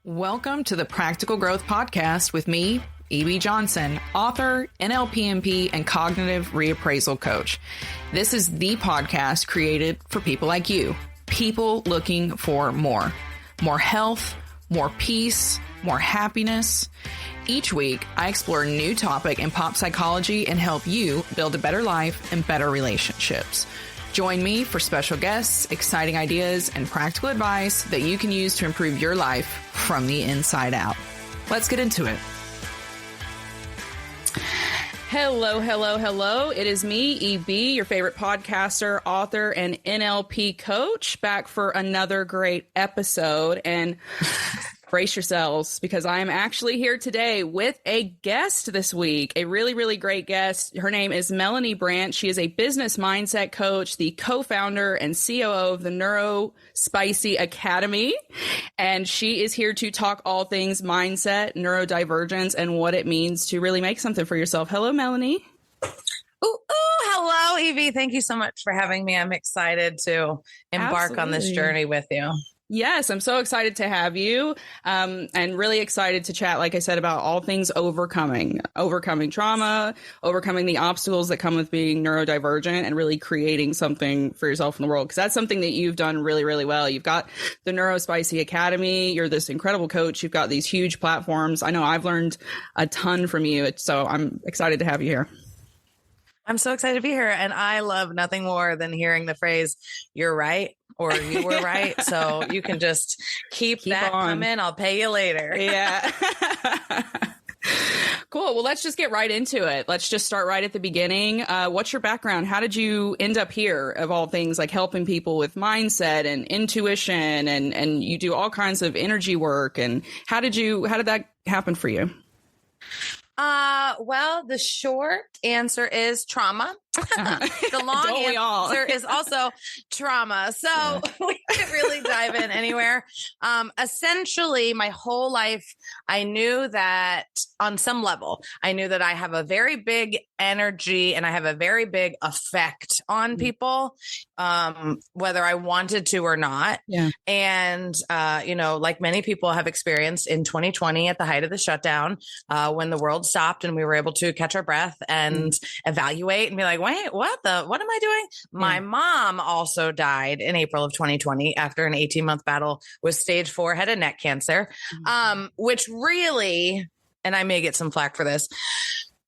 Welcome to the Practical Growth Podcast with me, E.B. Johnson, author, NLPMP, and cognitive reappraisal coach. This is the podcast created for people like you, people looking for more health, more peace, more happiness. Each week, I explore a new topic in pop psychology and help you build a better life and better relationships. Join me for special guests, exciting ideas, and practical advice that you can use to improve your life from the inside out. Let's get into it. Hello. It is me, EB, your favorite podcaster, author, and NLP coach, back for another great episode. And brace yourselves, because I am actually here today with a guest this week, a really, really great guest. Her name is Melanie Branch. She is a business mindset coach, the co-founder and COO of the Neuro Spicy Academy. And she is here to talk all things mindset, neurodivergence, and what it means to really make something for yourself. Hello, Melanie. Hello, Evie. Thank you so much for having me. I'm excited to embark on this journey with you. Yes, I'm so excited to have you, and really excited to chat, like I said, about all things overcoming trauma, overcoming the obstacles that come with being neurodivergent, and really creating something for yourself in the world. Because that's something that you've done really, really well. You've got the Neuro Spicy Academy. You're this incredible coach. You've got these huge platforms. I know I've learned a ton from you, so I'm excited to have you here. I'm so excited to be here. And I love nothing more than hearing the phrase, "You're right," or "You were right." So you can just keep that coming. I'll pay you later. Yeah. Cool. Well, let's just get right into it. Let's just start right at the beginning. What's your background? How did you end up here, of all things, like helping people with mindset and intuition, and you do all kinds of energy work? And how did that happen for you? Well, the short answer is trauma. The long answer is also trauma. So we can really dive in anywhere. Essentially, my whole life, I knew that on some level, I knew that I have a very big energy and I have a very big effect on people, whether I wanted to or not. Yeah. And, like many people have experienced in 2020 at the height of the shutdown, when the world stopped and we were able to catch our breath and evaluate and be like, wait, what am I doing? My mom also died in April of 2020 after an 18-month battle with stage 4 head and neck cancer, which really, and I may get some flack for this,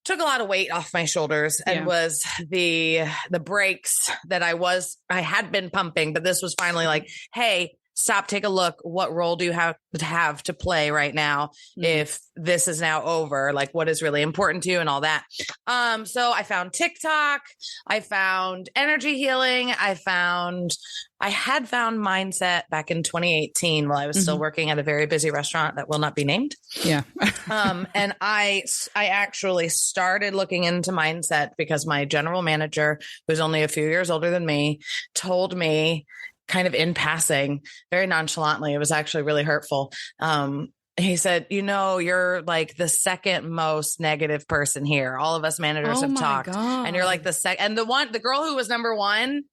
took a lot of weight off my shoulders and was the brakes that I had been pumping, but this was finally like, hey, stop, take a look. What role do you have to play right now? If this is now over, like what is really important to you and all that. So I found TikTok, I found energy healing. I had found mindset back in 2018 while I was still working at a very busy restaurant that will not be named. Yeah. And I actually started looking into mindset because my general manager, who's only a few years older than me, told me, kind of in passing, very nonchalantly, it was actually really hurtful. He said, you're like the second most negative person here. All of us managers have talked. God. And you're like and the girl who was number one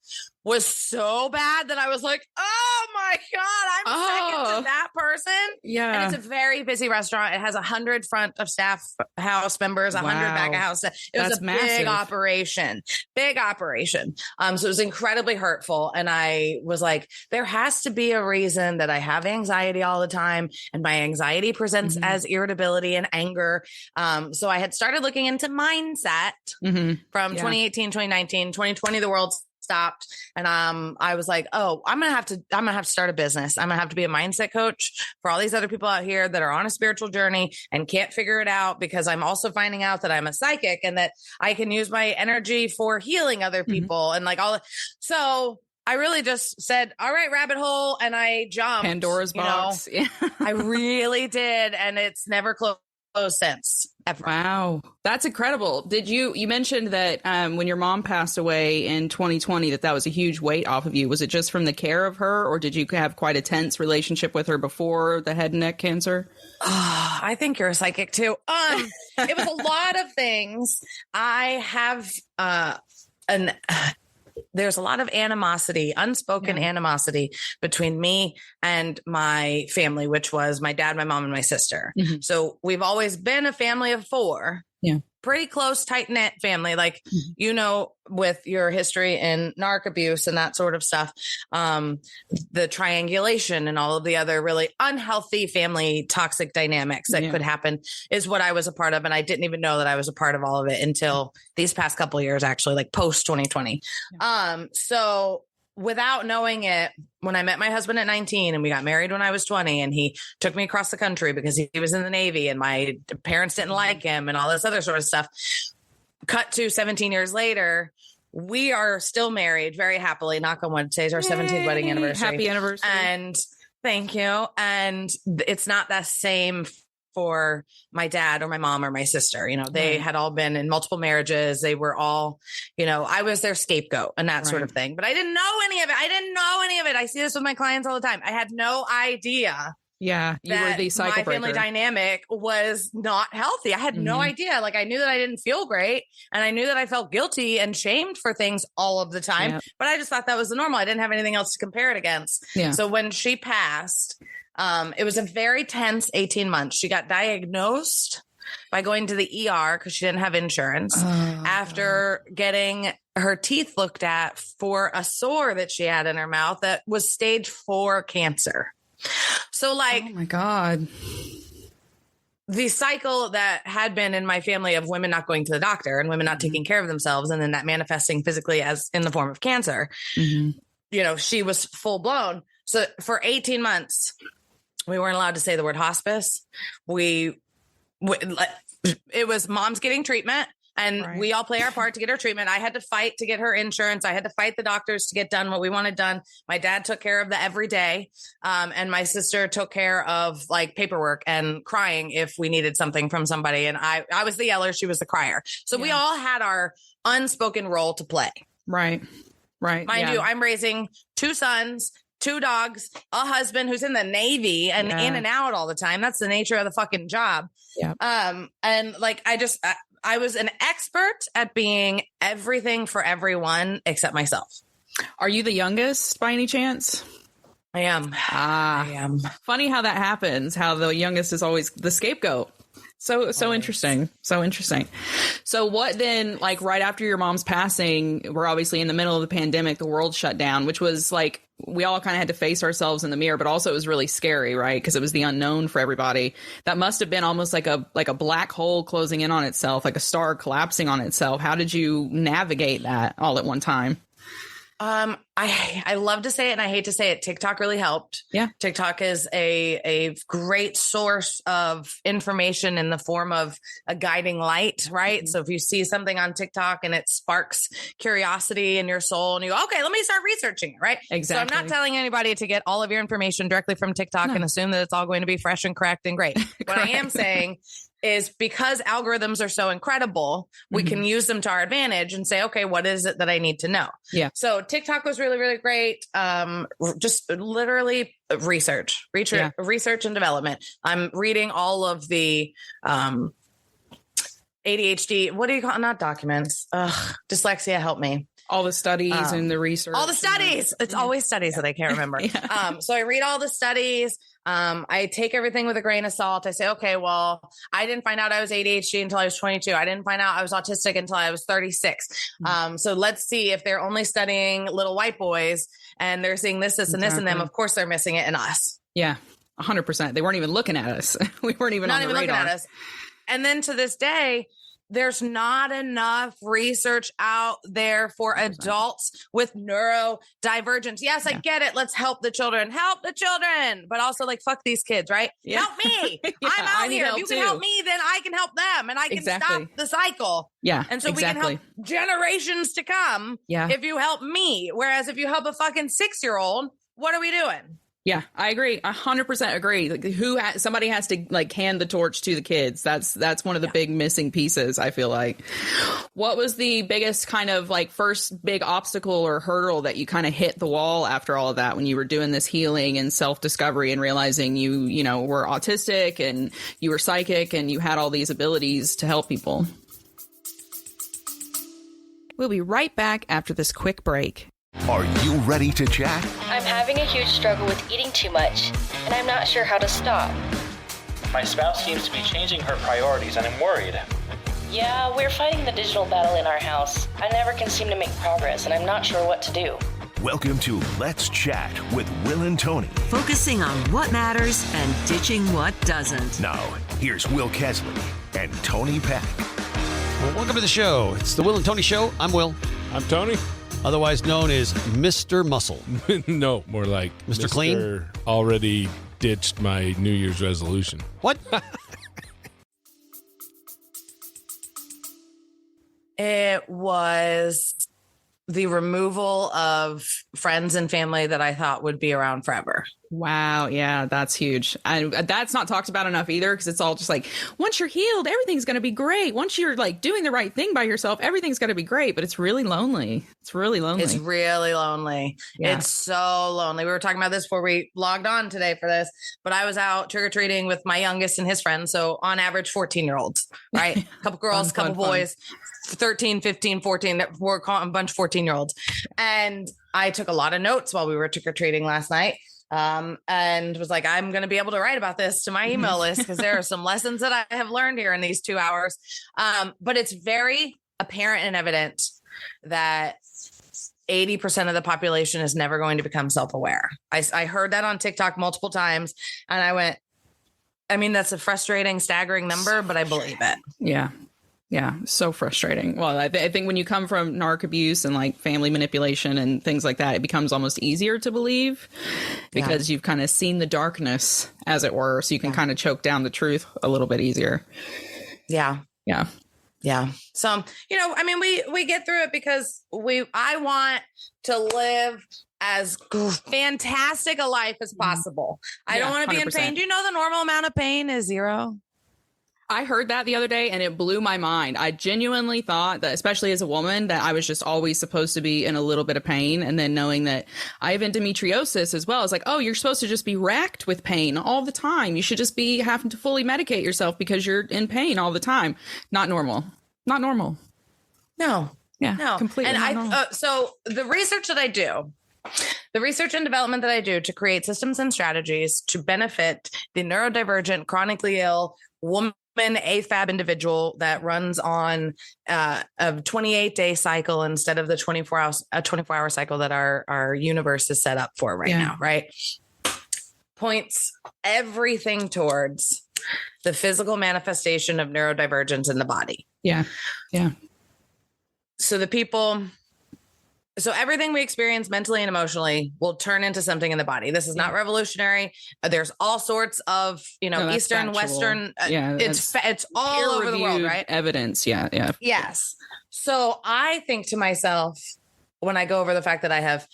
was so bad that I was like, oh my God, I'm second to that person. Yeah. And it's a very busy restaurant. It has 100 front of staff house members, 100 back of house. It was a massive. Big operation. So it was incredibly hurtful. And I was like, there has to be a reason that I have anxiety all the time. And my anxiety presents as irritability and anger. So I had started looking into mindset from 2018, 2019, 2020, the world stopped. And I was like, oh, I'm gonna have to start a business. I'm gonna have to be a mindset coach for all these other people out here that are on a spiritual journey and can't figure it out, because I'm also finding out that I'm a psychic and that I can use my energy for healing other people and like all. So I really just said, all right, rabbit hole. And I jumped. Pandora's box. I really did. And it's never closed since. Ever. Wow. That's incredible. You mentioned that when your mom passed away in 2020, that was a huge weight off of you. Was it just from the care of her, or did you have quite a tense relationship with her before the head and neck cancer? Oh, I think you're a psychic too. It was a lot of things. I have there's a lot of animosity, unspoken animosity between me and my family, which was my dad, my mom, and my sister. Mm-hmm. So we've always been a family of 4. Yeah. Pretty close, tight-knit family. Like, you know, with your history in narc abuse and that sort of stuff, the triangulation and all of the other really unhealthy family toxic dynamics that could happen is what I was a part of. And I didn't even know that I was a part of all of it until these past couple of years, actually, like post 2020. Yeah. So without knowing it, when I met my husband at 19 and we got married when I was 20, and he took me across the country because he was in the Navy and my parents didn't like him and all this other sort of stuff. Cut to 17 years later, we are still married very happily. Knock on wood. Today's our 17th wedding anniversary. Happy anniversary. And thank you. And it's not the same for my dad or my mom or my sister. You know, they had all been in multiple marriages. They were all, you know, I was their scapegoat and that sort of thing, but I didn't know any of it. I see this with my clients all the time. I had no idea. Yeah. You were the cycle my breaker. family dynamic was not healthy. I had no idea. Like, I knew that I didn't feel great, and I knew that I felt guilty and shamed for things all of the time, but I just thought that was the normal. I didn't have anything else to compare it against. Yeah. So when she passed, it was a very tense 18 months. She got diagnosed by going to the ER because she didn't have insurance after getting her teeth looked at for a sore that she had in her mouth that was stage 4 cancer. So like, oh my God, the cycle that had been in my family of women not going to the doctor and women not taking care of themselves, and then that manifesting physically as in the form of cancer, you know, she was full blown. So for 18 months, we weren't allowed to say the word hospice. It was mom's getting treatment, and we all play our part to get her treatment. I had to fight to get her insurance. I had to fight the doctors to get done what we wanted done. My dad took care of the everyday. And my sister took care of like paperwork and crying if we needed something from somebody. And I was the yeller. She was the crier. So we all had our unspoken role to play. Right. Mind you, I'm raising 2 sons, 2 dogs, a husband who's in the Navy and in and out all the time. That's the nature of the fucking job. Yeah. And like, I was an expert at being everything for everyone except myself. Are you the youngest by any chance? I am. I am. Funny how that happens, how the youngest is always the scapegoat. So interesting. So interesting. So what then, like right after your mom's passing, we're obviously in the middle of the pandemic, the world shut down, which was like, we all kind of had to face ourselves in the mirror, but also it was really scary, right? Because it was the unknown for everybody. That must have been almost like a black hole closing in on itself, like a star collapsing on itself. How did you navigate that all at one time? I love to say it and I hate to say it. TikTok really helped. Yeah. TikTok is a great source of information in the form of a guiding light, right? So if you see something on TikTok and it sparks curiosity in your soul and you go, okay, let me start researching it, right? Exactly. So I'm not telling anybody to get all of your information directly from TikTok and assume that it's all going to be fresh and correct and great. What I am saying is because algorithms are so incredible, we can use them to our advantage and say, okay, what is it that I need to know? Yeah. So TikTok was really, really great. Just literally research and development. I'm reading all of the ADHD. What do you call it? Not documents. Dyslexia. Help me. All the studies and the research. All the studies. It's always studies that I can't remember. So I read all the studies. I take everything with a grain of salt. I say, okay, well, I didn't find out I was ADHD until I was 22. I didn't find out I was autistic until I was 36. So let's see if they're only studying little white boys and they're seeing this, and this, and them. Of course, they're missing it in us. Yeah, 100%. They weren't even looking at us. We weren't even on the radar. Looking at us. And then to this day, there's not enough research out there for adults with neurodivergence. Yes, I get it. Let's help the children. Help the children. But also, like, fuck these kids, right? Yeah. Help me. I'm out here. If you can help me, then I can help them. And I can stop the cycle. Yeah. And so we can help generations to come if you help me. Whereas if you help a fucking 6-year-old, what are we doing? Yeah, I agree. 100% agree. Like, somebody has to like hand the torch to the kids. That's one of the big missing pieces, I feel like. What was the biggest kind of like first big obstacle or hurdle that you kind of hit the wall after all of that when you were doing this healing and self-discovery and realizing you know, were autistic and you were psychic and you had all these abilities to help people? We'll be right back after this quick break. Are you ready to chat? I'm having a huge struggle with eating too much, and I'm not sure how to stop. My spouse seems to be changing her priorities, and I'm worried. Yeah, we're fighting the digital battle in our house. I never can seem to make progress, and I'm not sure what to do. Welcome to Let's Chat with Will and Tony. Focusing on what matters and ditching what doesn't. Now, here's Will Kesley and Tony Peck. Well, welcome to the show. It's the Will and Tony Show. I'm Will. I'm Tony. Otherwise known as Mr. Muscle. No, more like Mr. Clean. Already ditched my New Year's resolution. What? It was the removal of friends and family that I thought would be around forever. Wow. Yeah, that's huge. And that's not talked about enough either, because it's all just like, once you're healed, everything's going to be great. Once you're like doing the right thing by yourself, everything's going to be great. But it's really lonely. It's really lonely. It's really lonely. Yeah. It's so lonely. We were talking about this before we logged on today for this, but I was out trick-or-treating with my youngest and his friends. So on average, 14-year-olds, right? A couple girls, couple boys, 13, 15, 14, we're a bunch of 14-year-olds. And I took a lot of notes while we were trick-or-treating last night. And was like, I'm going to be able to write about this to my email list, because there are some lessons that I have learned here in these 2 hours. But it's very apparent and evident that 80% of the population is never going to become self-aware. I heard that on TikTok multiple times, and I went, I mean, that's a frustrating, staggering number, but I believe it. Yeah. Yeah. So frustrating. Well, I think when you come from narc abuse and like family manipulation and things like that, it becomes almost easier to believe, because you've kind of seen the darkness, as it were. So you can kind of choke down the truth a little bit easier. Yeah. Yeah. Yeah. So, I mean, we get through it because I want to live as fantastic a life as possible. I don't want to be 100%. In pain. Do you know the normal amount of pain is 0? I heard that the other day and it blew my mind. I genuinely thought that, especially as a woman, that I was just always supposed to be in a little bit of pain. And then knowing that I have endometriosis as well, it's like, oh, you're supposed to just be racked with pain all the time. You should just be having to fully medicate yourself because you're in pain all the time. Not normal. Not normal. No. Yeah. No. Completely. And so the research that I do, the research and development that I do to create systems and strategies to benefit the neurodivergent, chronically ill woman, AFAB individual that runs on a 28-day cycle instead of the 24-hour cycle that our universe is set up for right now, right? Points everything towards the physical manifestation of neurodivergence in the body. Yeah. Yeah. So everything we experience mentally and emotionally will turn into something in the body. This is not revolutionary. There's all sorts of, Eastern, Western, it's all over the world, right? Evidence. Yeah. Yeah. Yes. So I think to myself, when I go over the fact that I have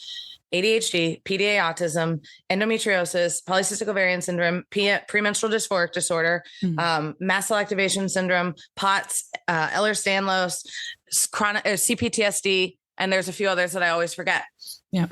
ADHD, PDA autism, endometriosis, polycystic ovarian syndrome, premenstrual dysphoric disorder, mast cell activation syndrome, POTS, Ehlers-Danlos, chronic CPTSD, and there's a few others that I always forget. Yeah.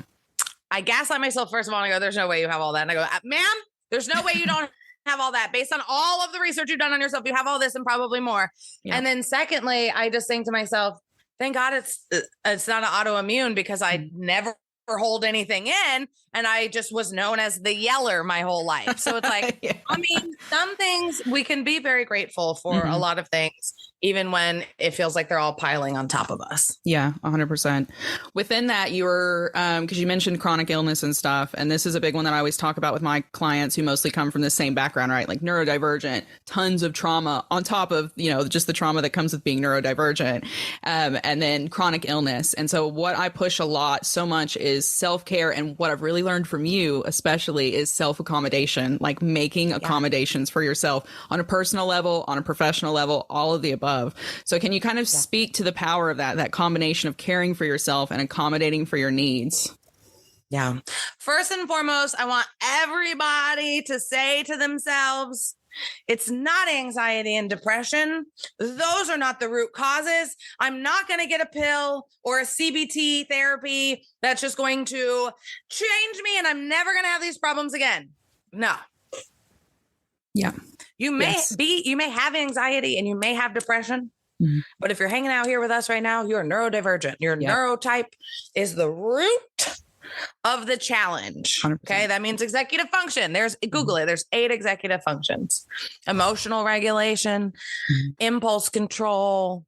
I gaslight myself first of all, and I go, there's no way you have all that. And I go, ma'am, there's no way you don't have all that. Based on all of the research you've done on yourself, you have all this and probably more. Yeah. And then secondly, I just think to myself, thank God it's not an autoimmune, because I never hold anything in, and I just was known as the yeller my whole life. So it's like, I mean, some things we can be very grateful for, a lot of things, even when it feels like they're all piling on top of us. Yeah, 100%. Within that, you were, because you mentioned chronic illness and stuff, and this is a big one that I always talk about with my clients who mostly come from the same background, right? Like neurodivergent, tons of trauma on top of, just the trauma that comes with being neurodivergent, and then chronic illness. And so what I push a lot so much is self-care, and what I've really learned from you especially is self-accommodation, like making accommodations for yourself on a personal level, on a professional level, all of the above. So can you kind of speak to the power of that combination of caring for yourself and accommodating for your needs? Yeah. First and foremost, I want everybody to say to themselves, it's not anxiety and depression. Those are not the root causes. I'm not going to get a pill or a CBT therapy that's just going to change me and I'm never going to have these problems again. No. Yeah. You may have anxiety and you may have depression, Mm-hmm. But if you're hanging out here with us right now, you're neurodivergent. Your neurotype is the root of the challenge. 100%. Okay. That means executive function. Google it. There's 8 executive functions: emotional regulation, impulse control.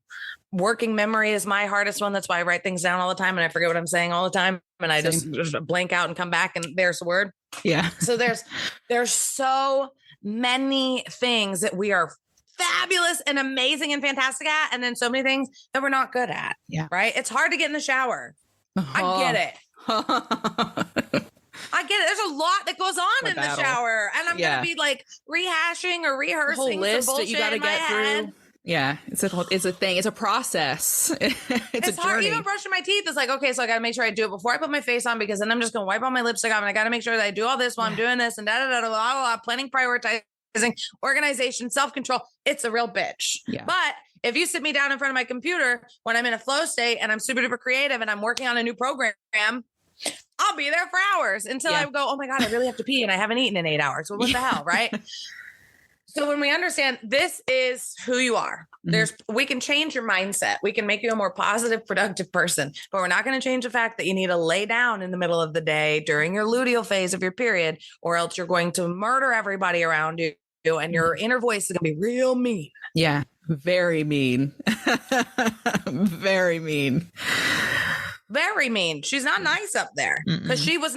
Working memory is my hardest one. That's why I write things down all the time and I forget what I'm saying all the time. And I just blank out and come back and there's the word. Yeah. So there's so many things that we are fabulous and amazing and fantastic at. And then so many things that we're not good at. Yeah. Right. It's hard to get in the shower. I get it. I get it. There's a lot that goes on in the shower and I'm going to be like rehashing or rehearsing the whole list that you got to get through. Yeah, it's a thing. It's a process. It's a hard. journey. Even brushing my teeth is like, okay, so I got to make sure I do it before I put my face on, because then I'm just going to wipe all my lipstick off and I got to make sure that I do all this while I'm doing this and planning, prioritizing, organization, self-control. It's a real bitch. Yeah. But if you sit me down in front of my computer when I'm in a flow state and I'm super duper creative and I'm working on a new program, I'll be there for hours until I go, oh my God, I really have to pee and I haven't eaten in 8 hours. Well, what the hell, right? So when we understand this is who you are, we can change your mindset. We can make you a more positive, productive person, but we're not going to change the fact that you need to lay down in the middle of the day during your luteal phase of your period, or else you're going to murder everybody around you and your inner voice is going to be real mean. Yeah. Very mean. Very mean. Very mean. She's not nice up there because she was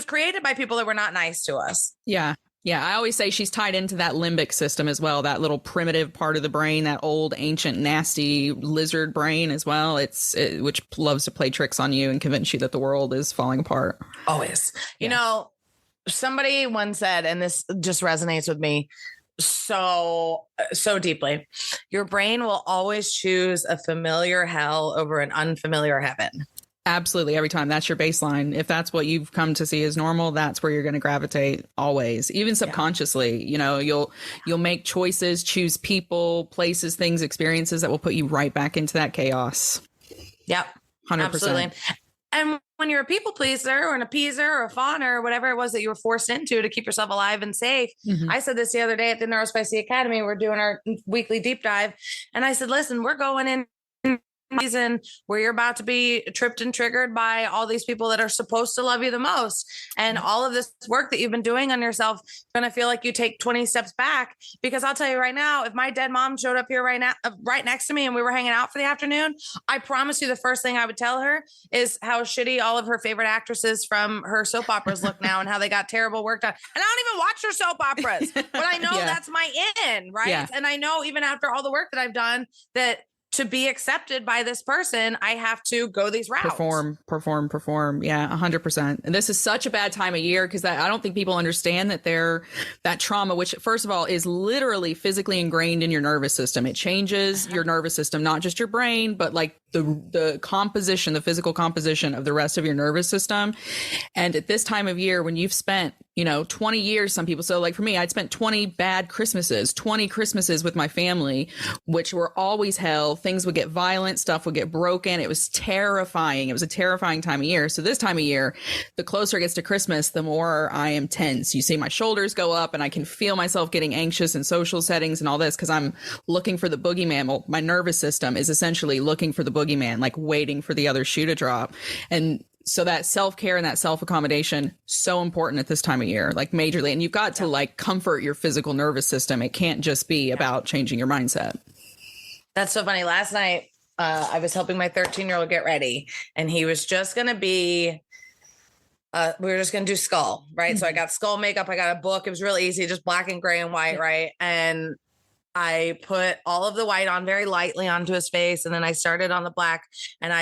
created by people that were not nice to us. Yeah. Yeah, I always say she's tied into that limbic system as well, that little primitive part of the brain, that old, ancient, nasty lizard brain as well. Which loves to play tricks on you and convince you that the world is falling apart. Always. You know, somebody once said, and this just resonates with me so deeply, your brain will always choose a familiar hell over an unfamiliar heaven. Absolutely. Every time. That's your baseline. If that's what you've come to see as normal, that's where you're going to gravitate always, even subconsciously. You know, you'll make choices, choose people, places, things, experiences that will put you right back into that chaos. Yep. 100%. Absolutely. And when you're a people pleaser or an appeaser or a fawner or whatever it was that you were forced into to keep yourself alive and safe. I said this the other day at the Neuro Spicy Academy. We're doing our weekly deep dive. And I said, listen, we're going in season where you're about to be tripped and triggered by all these people that are supposed to love you the most. And all of this work that you've been doing on yourself, going to feel like you take 20 steps back. Because I'll tell you right now, if my dead mom showed up here right now, right next to me and we were hanging out for the afternoon, I promise you the first thing I would tell her is how shitty all of her favorite actresses from her soap operas look now and how they got terrible work done. And I don't even watch her soap operas, but I know that's my in, right? Yeah. And I know even after all the work that I've done that to be accepted by this person, I have to go these routes. Perform. Yeah, 100%. And this is such a bad time of year because I don't think people understand that that trauma, which first of all is literally physically ingrained in your nervous system. It changes your nervous system, not just your brain, but like the composition, the physical composition of the rest of your nervous system. And at this time of year, when you've spent 20 years, some people. So like for me, I'd spent 20 bad Christmases, 20 Christmases with my family, which were always hell. Things would get violent, stuff would get broken. It was terrifying. It was a terrifying time of year. So this time of year, the closer it gets to Christmas, the more I am tense. You see my shoulders go up and I can feel myself getting anxious in social settings and all this because I'm looking for the boogeyman. Well, my nervous system is essentially looking for the boogeyman, like waiting for the other shoe to drop. And so that self-care and that self-accommodation, so important at this time of year, like majorly. And you've got to like comfort your physical nervous system. It can't just be about changing your mindset. That's so funny. Last night, I was helping my 13-year-old get ready and he was just going to be, we were just going to do skull, right? Mm-hmm. So I got skull makeup. I got a book. It was really easy, just black and gray and white, right? And I put all of the white on very lightly onto his face. And then I started on the black and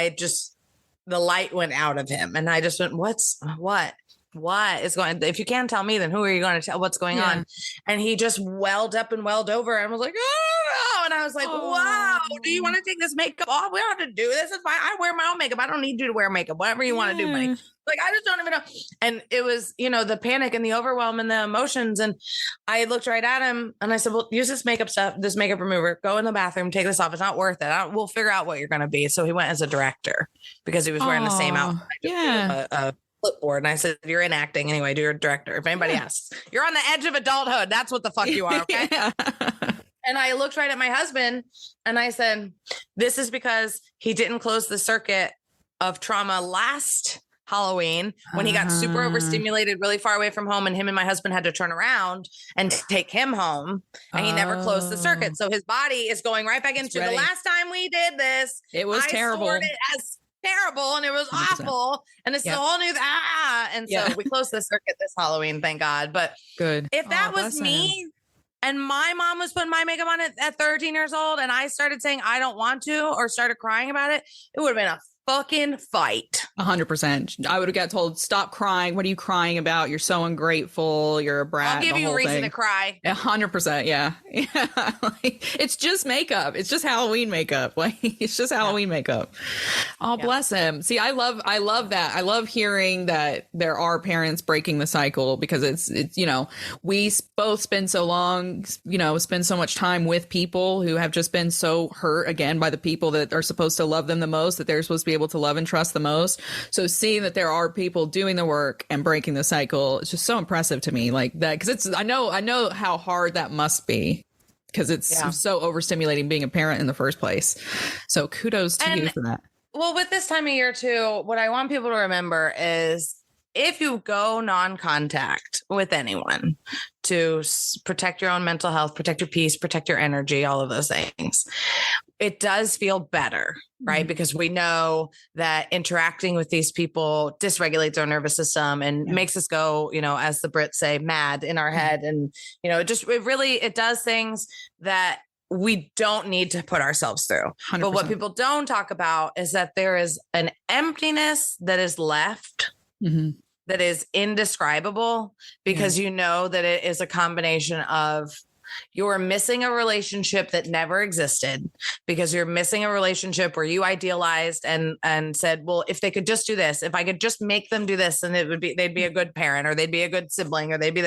the light went out of him and I just went, what is going, if you can't tell me, then who are you going to tell what's going on? And he just welled up and welled over and was like, oh, and I was like, wow, do you want to take this makeup off? We don't have to do this. It's fine. I wear my own makeup. I don't need you to wear makeup, whatever you want to do, buddy. Like, I just don't even know. And it was, the panic and the overwhelm and the emotions. And I looked right at him and I said, well, use this makeup stuff, this makeup remover, go in the bathroom, take this off. It's not worth it. We'll figure out what you're going to be. So he went as a director because he was wearing the same outfit. A clipboard. And I said, you're in acting anyway, you're a director. If anybody asks, you're on the edge of adulthood. That's what the fuck you are. Okay. And I looked right at my husband and I said, this is because he didn't close the circuit of trauma last Halloween when he got super overstimulated, really far away from home, and him and my husband had to turn around and take him home, and he never closed the circuit. So his body is going right back into the last time we did this. It was terrible. I scored it as terrible, and it was 100%. Awful, and it's a whole new and so we closed the circuit this Halloween, thank God. But good. If that was me and my mom was putting my makeup on at 13 years old and I started saying I don't want to or started crying about it, it would have been a fucking fight. 100%. I would have got told, stop crying. What are you crying about? You're so ungrateful. You're a brat. I'll give you a reason to cry. 100%. Yeah. It's just makeup. It's just Halloween makeup. It's just Halloween makeup. Oh, bless him. See, I love that. I love hearing that there are parents breaking the cycle, because it's, we both spend so long, spend so much time with people who have just been so hurt again by the people that are supposed to love them the most, that they're supposed to be able to love and trust the most. So seeing that there are people doing the work and breaking the cycle, it's just so impressive to me, like that, because I know how hard that must be, because it's so overstimulating being a parent in the first place. So kudos to you for that. Well, with this time of year too, what I want people to remember is if you go non-contact with anyone to protect your own mental health, protect your peace, protect your energy, all of those things, it does feel better, right? Mm-hmm. Because we know that interacting with these people dysregulates our nervous system and makes us go, as the Brits say, mad in our head. And, it does things that we don't need to put ourselves through. 100%. But what people don't talk about is that there is an emptiness that is left. Mm-hmm. That is indescribable, because you know that it is a combination of you're missing a relationship that never existed, because you're missing a relationship where you idealized and said, well, if they could just do this, if I could just make them do this, and they'd be a good parent, or they'd be a good sibling, or they'd be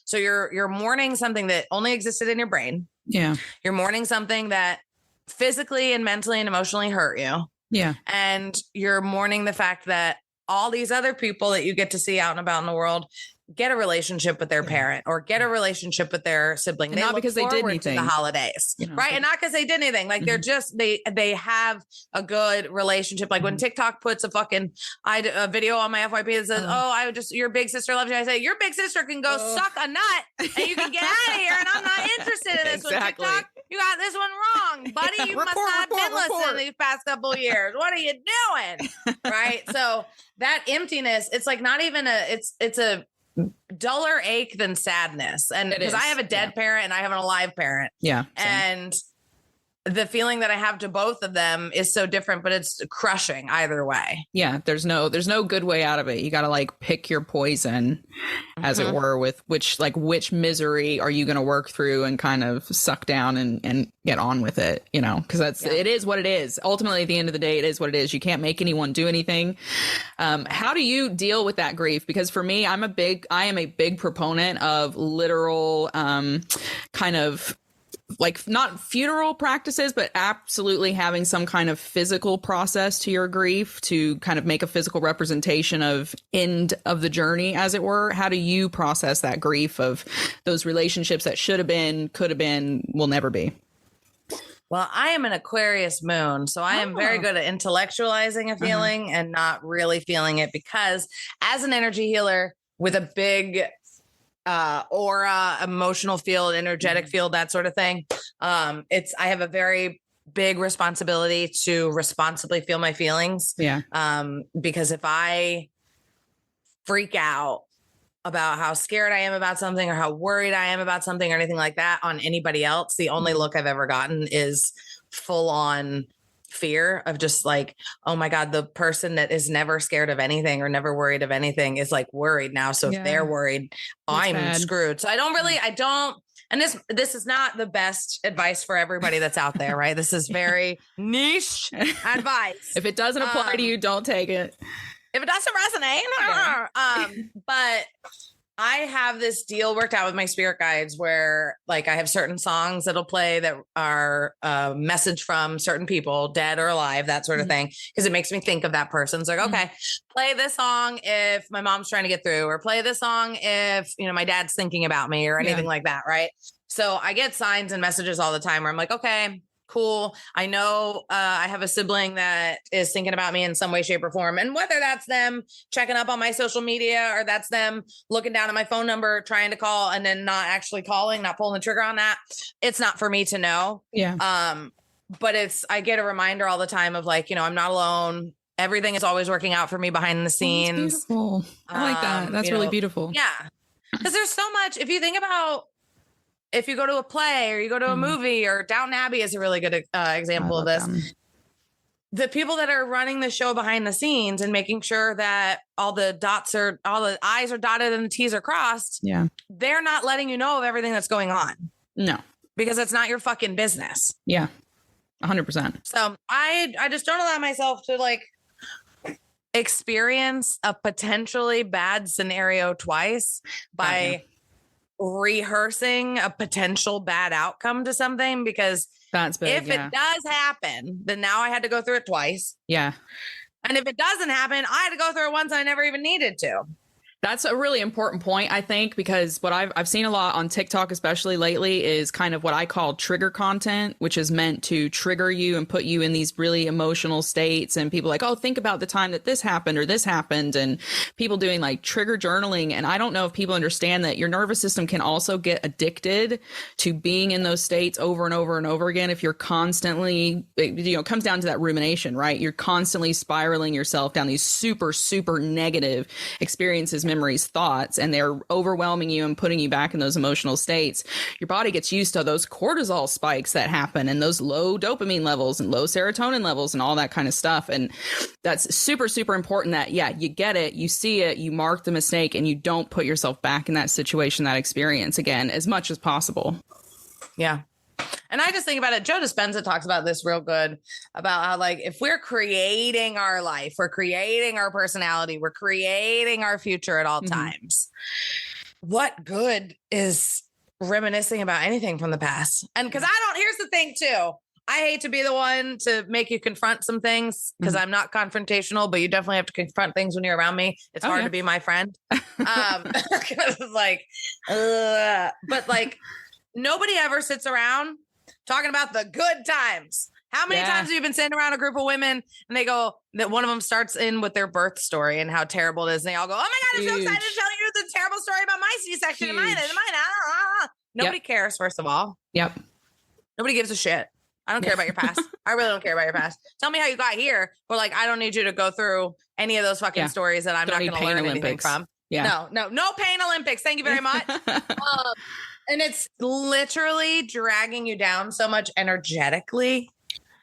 so you're mourning something that only existed in your brain. Yeah. You're mourning something that physically and mentally and emotionally hurt you. Yeah. And you're mourning the fact that all these other people that you get to see out and about in the world get a relationship with their parent or get a relationship with their sibling. And not because they did anything. The holidays, right? And not because they did anything. Like they're just, they have a good relationship. Like when TikTok puts a video on my FYP that says, your big sister loves you. I say, your big sister can go suck a nut and you can get out of here. And I'm not interested in this one. TikTok, you got this one wrong, buddy. You must not have been listening these past couple of years. What are you doing? Right. So that emptiness, it's like not even it's a duller ache than sadness. And because I have a dead parent and I have an alive parent. Yeah. Same. And the feeling that I have to both of them is so different, but it's crushing either way. Yeah. There's no good way out of it. You got to pick your poison, as it were, with which misery are you going to work through and kind of suck down and get on with it, because it is what it is. Ultimately, at the end of the day, it is what it is. You can't make anyone do anything. How do you deal with that grief? Because for me, I am a big proponent of literal, kind of not funeral practices, but absolutely having some kind of physical process to your grief to kind of make a physical representation of end of the journey, as it were. How do you process that grief of those relationships that should have been, could have been, will never be? Well, I am an Aquarius moon, so I am very good at intellectualizing a feeling and not really feeling it, because as an energy healer with a big aura, emotional field, energetic field, that sort of thing. I have a very big responsibility to responsibly feel my feelings. Yeah. Because if I freak out about how scared I am about something or how worried I am about something or anything like that on anybody else, the only look I've ever gotten is full on fear of just oh my God, the person that is never scared of anything or never worried of anything is worried now. So if they're worried, I'm screwed. So I don't, and this is not the best advice for everybody that's out there, right? This is very niche advice. If it doesn't apply to you, don't take it. If it doesn't resonate, but I have this deal worked out with my spirit guides where I have certain songs that'll play that are a message from certain people, dead or alive, that sort of thing. Cause it makes me think of that person. It's okay, play this song if my mom's trying to get through, or play this song if, my dad's thinking about me or anything like that. Right. So I get signs and messages all the time where I'm like, okay, cool. I know I have a sibling that is thinking about me in some way, shape, or form. And whether that's them checking up on my social media or that's them looking down at my phone number, trying to call and then not actually calling, not pulling the trigger on that, it's not for me to know. Yeah. But I get a reminder all the time of like, I'm not alone. Everything is always working out for me behind the scenes. That's beautiful. I like that. That's really beautiful. Yeah. Because there's so much, if you think about, if you go to a play or you go to a movie, or Downton Abbey is a really good example of this. The people that are running the show behind the scenes and making sure that all the I's are dotted and the T's are crossed. Yeah. They're not letting you know of everything that's going on. No. Because it's not your fucking business. Yeah. 100%. So I just don't allow myself to like experience a potentially bad scenario twice by rehearsing a potential bad outcome to something, because that's big, if it does happen, then now I had to go through it twice. Yeah. And if it doesn't happen, I had to go through it once and I never even needed to. That's a really important point, I think, because what I've seen a lot on TikTok, especially lately, is kind of what I call trigger content, which is meant to trigger you and put you in these really emotional states. And people like, oh, think about the time that this happened or this happened. And people doing like trigger journaling. And I don't know if people understand that your nervous system can also get addicted to being in those states over and over and over again. If you're constantly, it comes down to that rumination, right? You're constantly spiraling yourself down these super, super negative experiences, memories, thoughts, and they're overwhelming you and putting you back in those emotional states. Your body gets used to those cortisol spikes that happen and those low dopamine levels and low serotonin levels and all that kind of stuff. And that's super, super important that, you get it, you see it, you mark the mistake, and you don't put yourself back in that situation, that experience again, as much as possible. Yeah. And I just think about it. Joe Dispenza talks about this real good about how, like, if we're creating our life, we're creating our personality, we're creating our future at all times. What good is reminiscing about anything from the past? And because here's the thing too. I hate to be the one to make you confront some things because I'm not confrontational, but you definitely have to confront things when you're around me. It's hard to be my friend. But like, nobody ever sits around talking about the good times. How many times have you been sitting around a group of women and they go, that one of them starts in with their birth story and how terrible it is. And they all go, oh my God, I'm so excited to tell you the terrible story about my C-section and mine. Nobody cares, first of all. Yep. Nobody gives a shit. I don't care about your past. I really don't care about your past. Tell me how you got here. But like, I don't need you to go through any of those fucking stories that I'm not going to learn anything from. Yeah. No pain Olympics. Thank you very much. And it's literally dragging you down so much energetically.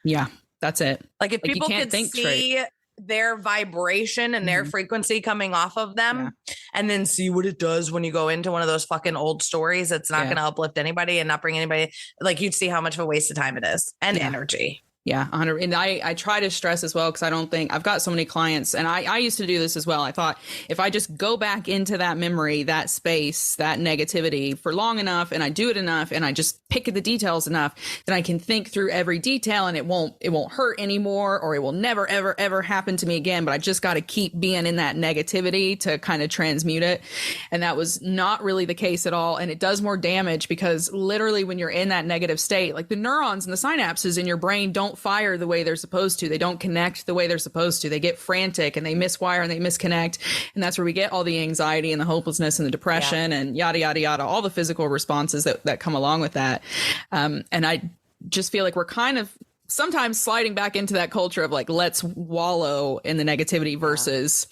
Yeah, that's it. Like if people could see their vibration and their frequency coming off of them and then see what it does when you go into one of those fucking old stories that's not going to uplift anybody and not bring anybody, like you'd see how much of a waste of time it is and energy. Yeah, 100. And I try to stress as well, because I don't think I've got so many clients, and I used to do this as well. I thought if I just go back into that memory, that space, that negativity for long enough, and I do it enough, and I just pick at the details enough, then I can think through every detail, and it won't hurt anymore, or it will never, ever, ever happen to me again. But I just got to keep being in that negativity to kind of transmute it. And that was not really the case at all. And it does more damage, because literally when you're in that negative state, like the neurons and the synapses in your brain don't fire the way they're supposed to. They don't connect the way they're supposed to. They get frantic and they miswire and they misconnect. And that's where we get all the anxiety and the hopelessness and the depression and yada, yada, yada, all the physical responses that come along with that. And I just feel like we're kind of sometimes sliding back into that culture of like, let's wallow in the negativity versus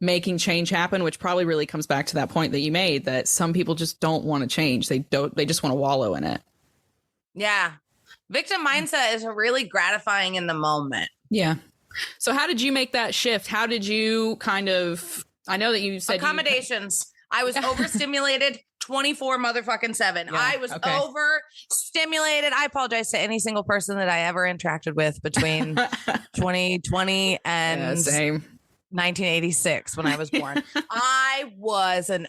making change happen, which probably really comes back to that point that you made, that some people just don't want to change. They just want to wallow in it. Yeah. Victim mindset is really gratifying in the moment. Yeah. So how did you make that shift? How did you kind of, I know that you said accommodations. I was overstimulated 24/7. Yeah, I was overstimulated. I apologize to any single person that I ever interacted with between 2020 and 1986 when I was born. I was a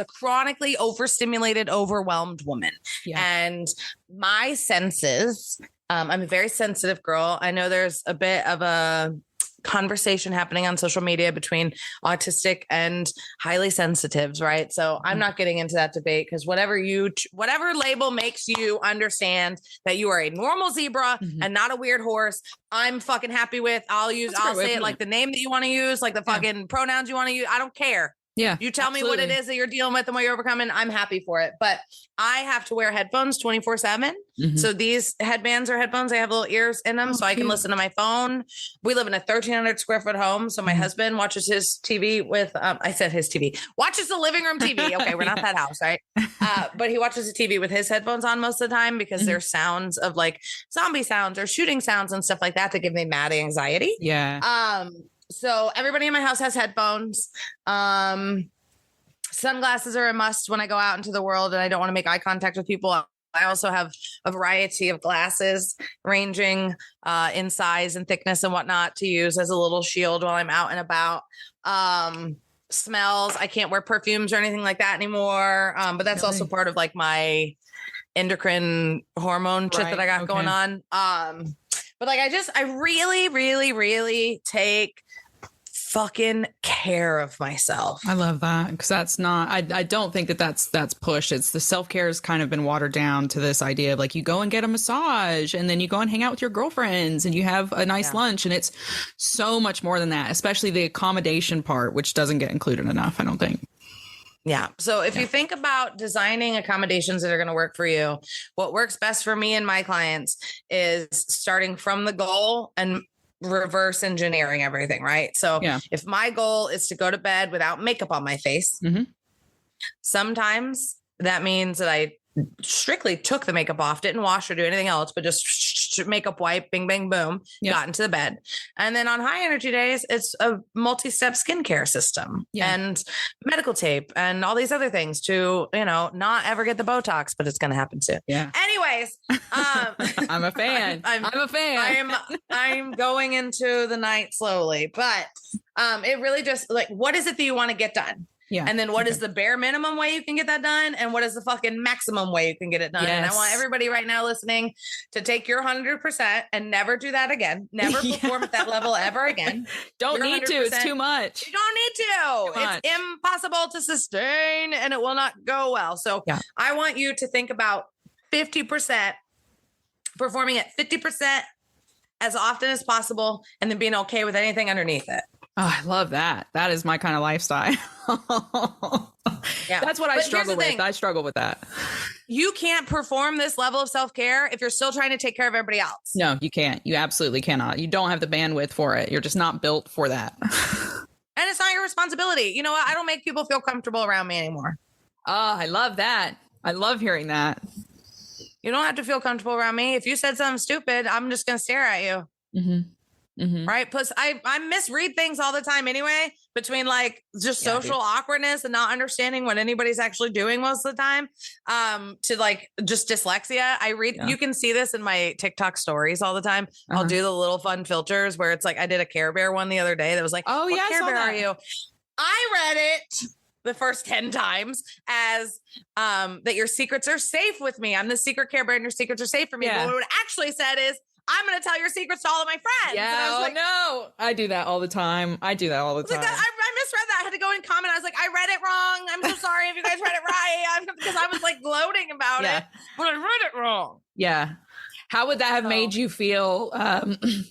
chronically overstimulated, overwhelmed woman. Yeah. And my senses, I'm a very sensitive girl. I know there's a bit of a conversation happening on social media between autistic and highly sensitives, right? So I'm not getting into that debate because whatever label makes you understand that you are a normal zebra and not a weird horse, I'm fucking happy with. I'll say it like the name that you want to use, like the fucking pronouns you want to use. I don't care. Yeah. You tell me what it is that you're dealing with and what you're overcoming. I'm happy for it. But I have to wear headphones 24/7. So these headbands or headphones, they have little ears in them so I can listen to my phone. We live in a 1,300 square foot home. So my husband watches his TV with, I said his TV, watches the living room TV. Okay. We're not that house, right? But he watches the TV with his headphones on most of the time because there's sounds of like zombie sounds or shooting sounds and stuff like that give me mad anxiety. Yeah. So everybody in my house has headphones. Sunglasses are a must when I go out into the world and I don't want to make eye contact with people. I also have a variety of glasses ranging in size and thickness and whatnot to use as a little shield while I'm out and about. Smells. I can't wear perfumes or anything like that anymore. But that's also part of like my endocrine hormone shit that I got going on. But like, I really, really, really take fucking care of myself. I love that because that's not, I don't think that's pushed. It's the self-care has kind of been watered down to this idea of like you go and get a massage and then you go and hang out with your girlfriends and you have a nice lunch. And it's so much more than that, especially the accommodation part, which doesn't get included enough, I don't think. Yeah. So if you think about designing accommodations that are going to work for you, what works best for me and my clients is starting from the goal and reverse engineering everything, right? So if my goal is to go to bed without makeup on my face, sometimes that means that I strictly took the makeup off, didn't wash or do anything else, but just makeup wipe, bing, bang, boom, got into the bed. And then on high energy days, it's a multi-step skincare system and medical tape and all these other things to, not ever get the Botox, but it's going to happen soon. Yeah. Anyways, I'm a fan. I'm a fan. I'm going into the night slowly, but it really just like, what is it that you want to get done? Yeah. And then what is the bare minimum way you can get that done? And what is the fucking maximum way you can get it done? Yes. And I want everybody right now listening to take your 100% and never do that again. Never perform at that level ever again. Don't need to. It's too much. You don't need to. It's impossible to sustain and it will not go well. So I want you to think about 50%, performing at 50% as often as possible, and then being okay with anything underneath it. Oh, I love that. That is my kind of lifestyle. That's what I struggle with. I struggle with that. You can't perform this level of self-care if you're still trying to take care of everybody else. No, you can't. You absolutely cannot. You don't have the bandwidth for it. You're just not built for that. And it's not your responsibility. You know what? I don't make people feel comfortable around me anymore. Oh, I love that. I love hearing that. You don't have to feel comfortable around me. If you said something stupid, I'm just going to stare at you. Right. Plus I misread things all the time anyway, between like just social awkwardness and not understanding what anybody's actually doing most of the time, to like just dyslexia. I read, you can see this in my TikTok stories all the time. I'll do the little fun filters where it's like, I did a Care Bear one the other day that was like, oh yeah, Care Bear are you? I read it the first 10 times as that your secrets are safe with me. I'm the secret Care Bear and your secrets are safe for me. But what it actually said is, I'm going to tell your secrets to all of my friends. Yeah. And I was like, no, I do that all the time. I misread that. I had to go and comment. I was like, I read it wrong. I'm so sorry if you guys read it right. Because I was like gloating about it, but I read it wrong. Yeah. How would that have made you feel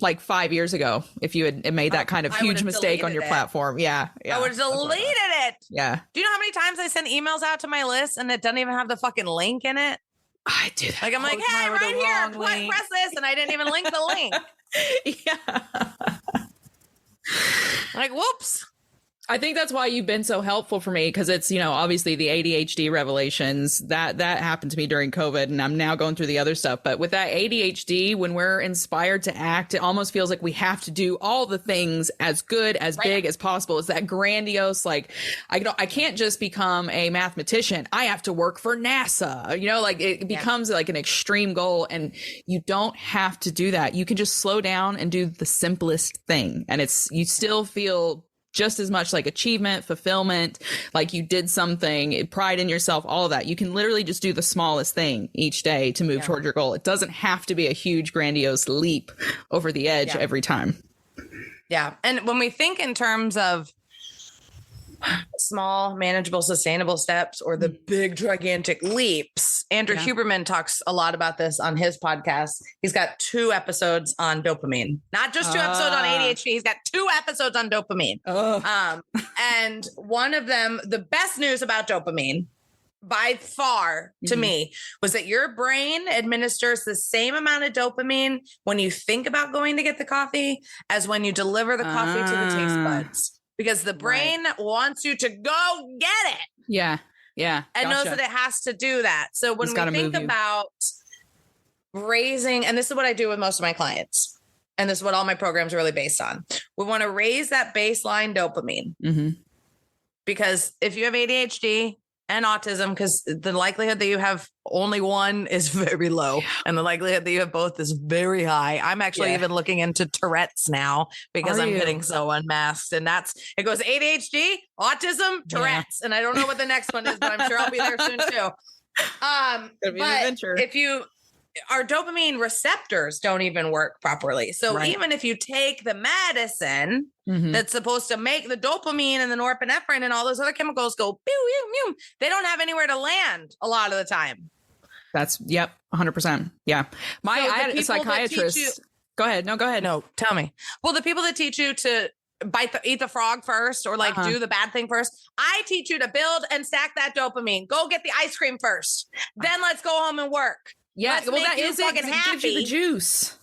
like 5 years ago if you had made that kind of huge mistake on your platform? Yeah. I would have deleted it. Yeah. Do you know how many times I send emails out to my list and it doesn't even have the fucking link in it? I do that. Like, I'm like, hey, right here, press this. And I didn't even link the link. Like, whoops. I think that's why you've been so helpful for me, because it's, obviously the ADHD revelations that happened to me during COVID, and I'm now going through the other stuff. But with that ADHD, when we're inspired to act, it almost feels like we have to do all the things as good, as big as possible. It's that grandiose, like, I can't just become a mathematician. I have to work for NASA. Like it becomes like an extreme goal, and you don't have to do that. You can just slow down and do the simplest thing, and you still feel just as much like achievement, fulfillment, like you did something, pride in yourself, all of that. You can literally just do the smallest thing each day to move toward your goal. It doesn't have to be a huge, grandiose leap over the edge every time. Yeah. And when we think in terms of small, manageable, sustainable steps or the big, gigantic leaps, Andrew Huberman talks a lot about this on his podcast. He's got 2 episodes on dopamine, not just 2 episodes on ADHD. He's got 2 episodes on dopamine. And one of them, the best news about dopamine by far to me was that your brain administers the same amount of dopamine when you think about going to get the coffee as when you deliver the coffee to the taste buds. Because the brain wants you to go get it. Yeah. Yeah. And knows that it has to do that. So when we think about raising, and this is what I do with most of my clients, and this is what all my programs are really based on. We want to raise that baseline dopamine. Because if you have ADHD and autism, because the likelihood that you have only one is very low. And the likelihood that you have both is very high. I'm actually even looking into Tourette's now because I'm getting so unmasked. And it goes ADHD, autism, Tourette's. And I don't know what the next one is, but I'm sure I'll be there soon too. But our dopamine receptors don't even work properly. So even if you take the medicine that's supposed to make the dopamine and the norepinephrine and all those other chemicals go, pew, pew, pew, they don't have anywhere to land a lot of the time. That's 100%. Yeah. I had a psychiatrist. Go ahead. No, go ahead. No, tell me. Well, the people that teach you to eat the frog first or do the bad thing first. I teach you to build and stack that dopamine. Go get the ice cream first. Then let's go home and work. Yeah, well, that is it. It gives you the juice.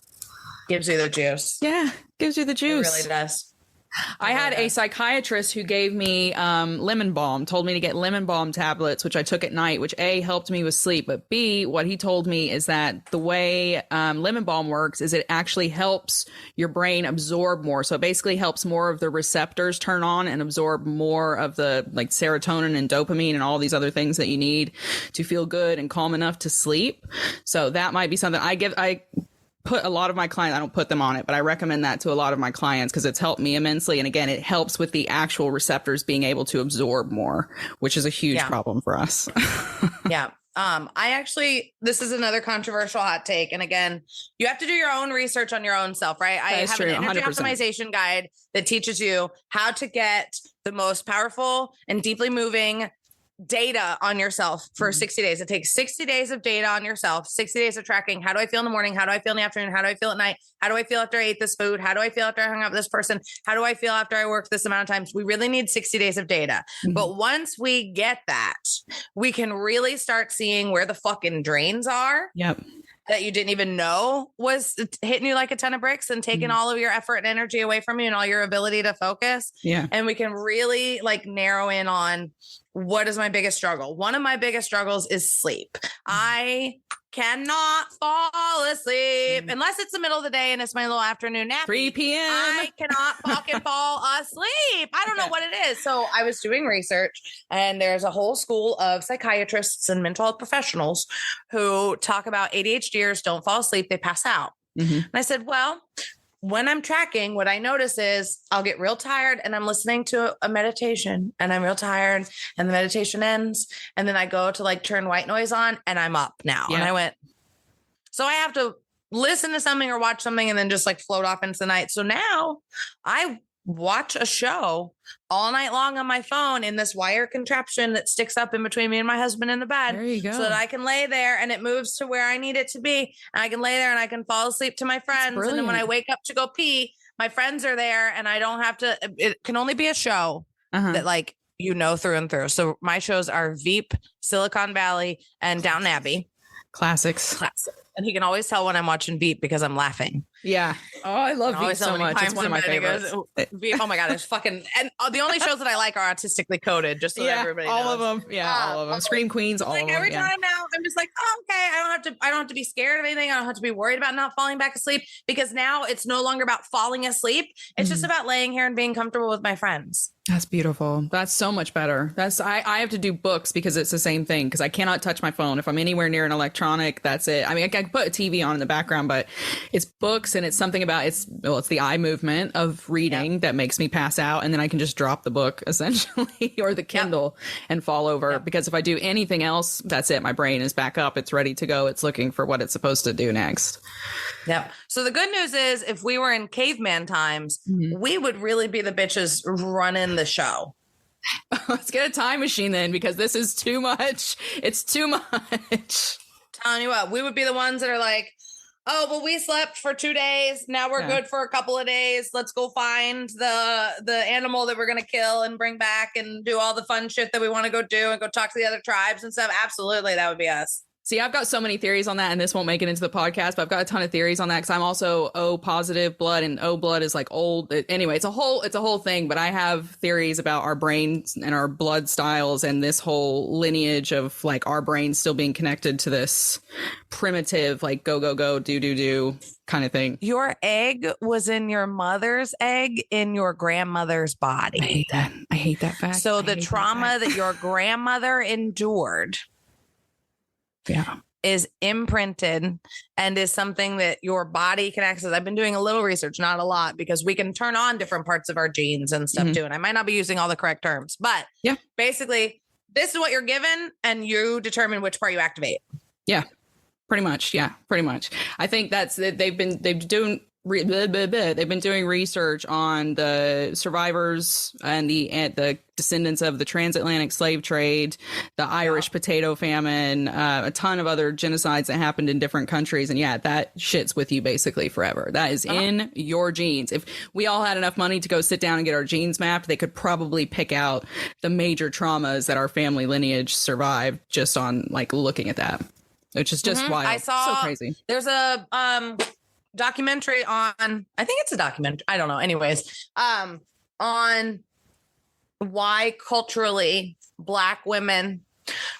Gives you the juice. Yeah, gives you the juice. It really does. I had a psychiatrist who gave me lemon balm, told me to get lemon balm tablets, which I took at night, which A, helped me with sleep. But B, what he told me is that the way lemon balm works is it actually helps your brain absorb more. So it basically helps more of the receptors turn on and absorb more of the serotonin and dopamine and all these other things that you need to feel good and calm enough to sleep. So that might be something I put a lot of my clients, I don't put them on it, but I recommend that to a lot of my clients because it's helped me immensely. And again, it helps with the actual receptors being able to absorb more, which is a huge problem for us. This is another controversial hot take. And again, you have to do your own research on your own self, right? I have an energy 100%. Optimization guide that teaches you how to get the most powerful and deeply moving data on yourself for 60 days. It takes 60 days of data on yourself, 60 days of tracking. How do I feel in the morning? How do I feel in the afternoon? How do I feel at night? How do I feel after I ate this food? How do I feel after I hung out with this person? How do I feel after I worked this amount of times? We really need 60 days of data. But once we get that, we can really start seeing where the fucking drains are. Yep. That you didn't even know was hitting you like a ton of bricks and taking all of your effort and energy away from you and all your ability to focus. Yeah. And we can really narrow in on what is my biggest struggle. One of my biggest struggles is sleep. I cannot fall asleep unless it's the middle of the day and it's my little afternoon nap. 3 p.m. I cannot fucking fall asleep. I don't know what it is. So I was doing research and there's a whole school of psychiatrists and mental health professionals who talk about ADHDers don't fall asleep. They pass out. And I said, well, when I'm tracking, what I notice is I'll get real tired and I'm listening to a meditation and I'm real tired and the meditation ends. And then I go to turn white noise on and I'm up now. And I went, so I have to listen to something or watch something and then just float off into the night. So now I watch a show all night long on my phone in this wire contraption that sticks up in between me and my husband in the bed. There you go. So that I can lay there and it moves to where I need it to be. And I can lay there and I can fall asleep to my friends. And then when I wake up to go pee, my friends are there and I don't have to, it can only be a show that through and through. So my shows are Veep, Silicon Valley, and Downton Abbey. Classics. And he can always tell when I'm watching Veep because I'm laughing. Yeah. Oh, I love Veep so much. It's one of my favorites. Veep, oh my God, it's fucking, and the only shows that I like are autistically coded, just so everybody knows. All of them. Yeah, all of them. Scream Queens, all of them. Every time now, I'm just oh, okay, I don't have to be scared of anything. I don't have to be worried about not falling back asleep because now it's no longer about falling asleep. It's just about laying here and being comfortable with my friends. That's beautiful. That's so much better. I have to do books because it's the same thing because I cannot touch my phone. If I'm anywhere near an electronic, that's it. I mean, I can put a TV on in the background, but it's books and it's something about it's the eye movement of reading that makes me pass out. And then I can just drop the book essentially or the Kindle and fall over because if I do anything else, that's it. My brain is back up. It's ready to go. It's looking for what it's supposed to do next. Yep. So the good news is if we were in caveman times, we would really be the bitches running the show. Let's get a time machine then, because this is too much. It's too much. Telling you what, we would be the ones that are like, oh, well, we slept for 2 days. Now we're good for a couple of days. Let's go find the animal that we're going to kill and bring back and do all the fun shit that we want to go do and go talk to the other tribes and stuff. Absolutely. That would be us. See, I've got so many theories on that, and this won't make it into the podcast, but I've got a ton of theories on that because I'm also O positive blood, and O blood is like old. Anyway, it's a whole thing, but I have theories about our brains and our blood styles and this whole lineage of like our brains still being connected to this primitive, like go, go, go, do, do, do kind of thing. Your egg was in your mother's egg in your grandmother's body. I hate that fact. So the trauma that your grandmother endured is imprinted and is something that your body can access. I've been doing a little research, not a lot, because we can turn on different parts of our genes and stuff too. And I might not be using all the correct terms, but basically this is what you're given and you determine which part you activate. Yeah, pretty much. Yeah, pretty much. I think that's it. They've been doing research on the survivors and the descendants of the transatlantic slave trade, the Irish potato famine, a ton of other genocides that happened in different countries. And that shit's with you basically forever. That is in your genes. If we all had enough money to go sit down and get our genes mapped, they could probably pick out the major traumas that our family lineage survived just on like looking at that, which is just wild. I saw so crazy. There's a documentary on, I think it's a documentary, I don't know, anyways, on why culturally Black women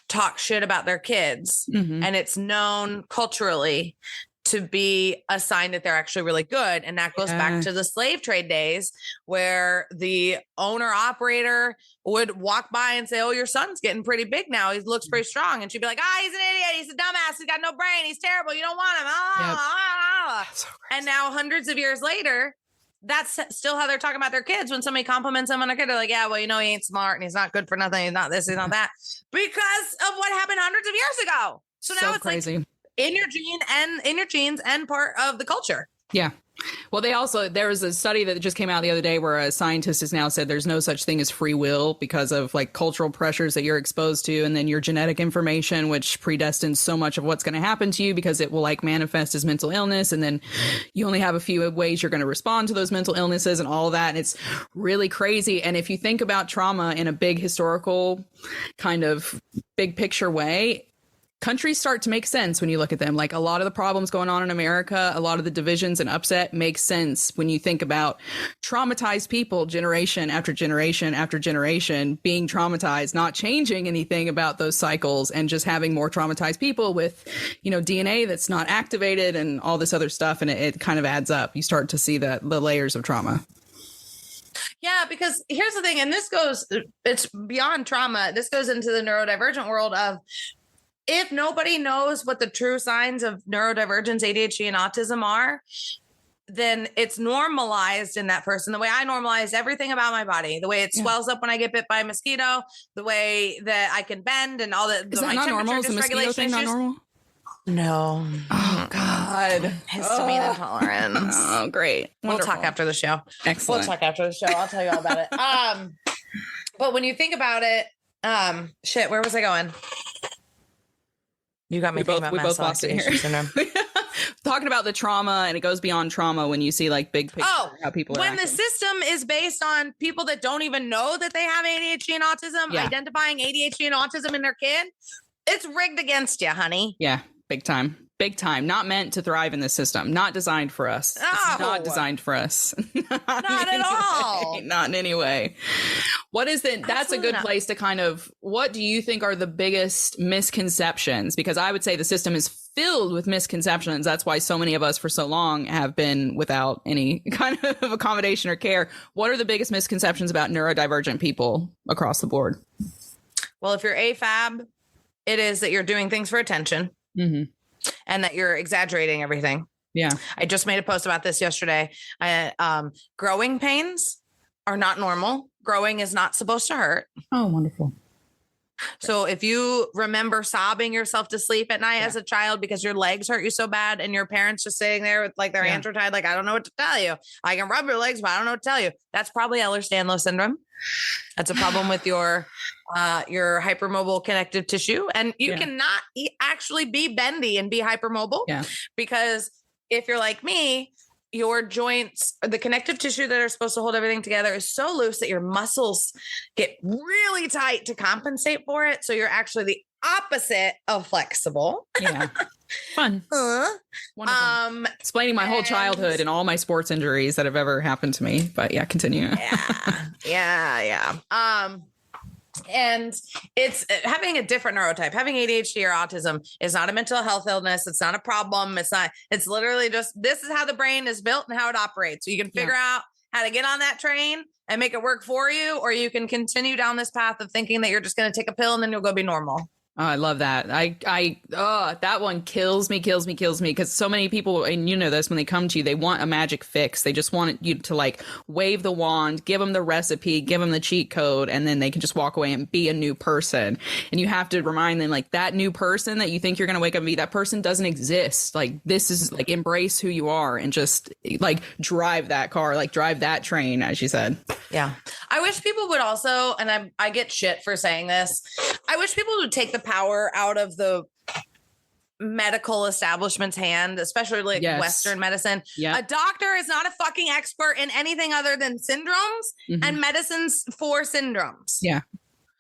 talk shit about their kids. And it's known culturally to be a sign that they're actually really good. And that goes back to the slave trade days where the owner operator would walk by and say, oh, your son's getting pretty big now. He looks pretty strong. And she'd be like, he's an idiot. He's a dumbass. He's got no brain. He's terrible. You don't want him. So and now hundreds of years later, that's still how they're talking about their kids. When somebody compliments them on their kid, they're like, yeah, well, he ain't smart and he's not good for nothing. He's not this, he's not that, because of what happened hundreds of years ago. So now it's crazy. Like in your genes and part of the culture. Yeah. Well, there was a study that just came out the other day where a scientist has now said there's no such thing as free will because of like cultural pressures that you're exposed to, and then your genetic information, which predestines so much of what's going to happen to you because it will like manifest as mental illness. And then you only have a few ways you're going to respond to those mental illnesses and all of that. And it's really crazy. And if you think about trauma in a big historical kind of big picture way, countries start to make sense when you look at them. Like a lot of the problems going on in America, a lot of the divisions and upset makes sense when you think about traumatized people, generation after generation after generation being traumatized, not changing anything about those cycles, and just having more traumatized people with, DNA that's not activated and all this other stuff. And it kind of adds up. You start to see the layers of trauma. Yeah, because here's the thing, and it's beyond trauma. This goes into the neurodivergent world of, if nobody knows what the true signs of neurodivergence, ADHD, and autism are, then it's normalized in that person. The way I normalize everything about my body, the way it swells up when I get bit by a mosquito, the way that I can bend and all that. Is that not normal? Is the mosquito thing not normal? No. Oh, God. Histamine intolerance. Oh, great. Wonderful. We'll talk after the show. Excellent. We'll talk after the show. I'll tell you all about it. But when you think about it, where was I going? You got me thinking about we both lost it here. Talking about the trauma, and it goes beyond trauma when you see like big picture how people are when acting. The system is based on people that don't even know that they have ADHD and autism, identifying ADHD and autism in their kid, it's rigged against you, honey. Yeah, big time. Big time. Not meant to thrive in this system. Not designed for us. It's not designed for us. Not at all. Not in any way. What is it? That's a good place to kind of, what do you think are the biggest misconceptions? Because I would say the system is filled with misconceptions. That's why so many of us for so long have been without any kind of accommodation or care. What are the biggest misconceptions about neurodivergent people across the board? Well, if you're AFAB, it is that you're doing things for attention. Mm-hmm. And that you're exaggerating everything. Yeah. I just made a post about this yesterday. Growing pains are not normal. Growing is not supposed to hurt. Oh, wonderful. So if you remember sobbing yourself to sleep at night as a child because your legs hurt you so bad and your parents just sitting there with like their hands are tied, like, I don't know what to tell you. I can rub your legs, but I don't know what to tell you. That's probably Ehlers-Danlos syndrome. That's a problem with your hypermobile connective tissue. And you cannot actually be bendy and be hypermobile because if you're like me, your joints, the connective tissue that are supposed to hold everything together is so loose that your muscles get really tight to compensate for it. So you're actually the opposite of flexible. Yeah. Fun. Explaining my whole childhood and all my sports injuries that have ever happened to me. But yeah, continue. Yeah. And it's having a different neurotype, having ADHD or autism is not a mental health illness. It's not a problem. It's literally just, this is how the brain is built and how it operates. So you can figure out how to get on that train and make it work for you, or you can continue down this path of thinking that you're just going to take a pill and then you'll go be normal. Oh, I love that. That one kills me because so many people, and you know this, when they come to you, they want a magic fix. They just want you to like wave the wand, give them the recipe, give them the cheat code, and then they can just walk away and be a new person. And you have to remind them, like, that new person that you think you're going to wake up and be, that person doesn't exist. Like, this is like, embrace who you are and just like drive that car, like drive that train, as you said. Yeah. I wish people would also, and I get shit for saying this, I wish people would take the power out of the medical establishment's hand, especially like Western medicine. A doctor is not a fucking expert in anything other than syndromes and medicines for syndromes. Yeah.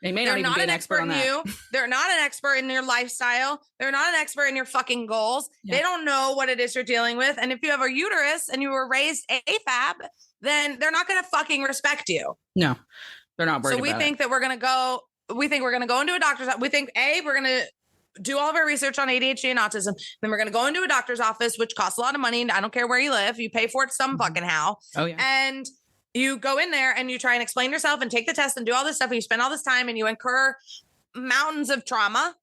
They may not even be an expert on that. You. They're not an expert in your lifestyle. They're not an expert in your fucking goals. They don't know what it is you're dealing with. And if you have a uterus and you were raised AFAB, then they're not going to fucking respect you. No, they're not worried about it. So we think we're going to go into a doctor's office. We think, we're going to do all of our research on ADHD and autism. Then we're going to go into a doctor's office, which costs a lot of money. I don't care where you live. You pay for it some fucking how. Oh, yeah. And you go in there and you try and explain yourself and take the test and do all this stuff. And you spend all this time and you incur mountains of trauma.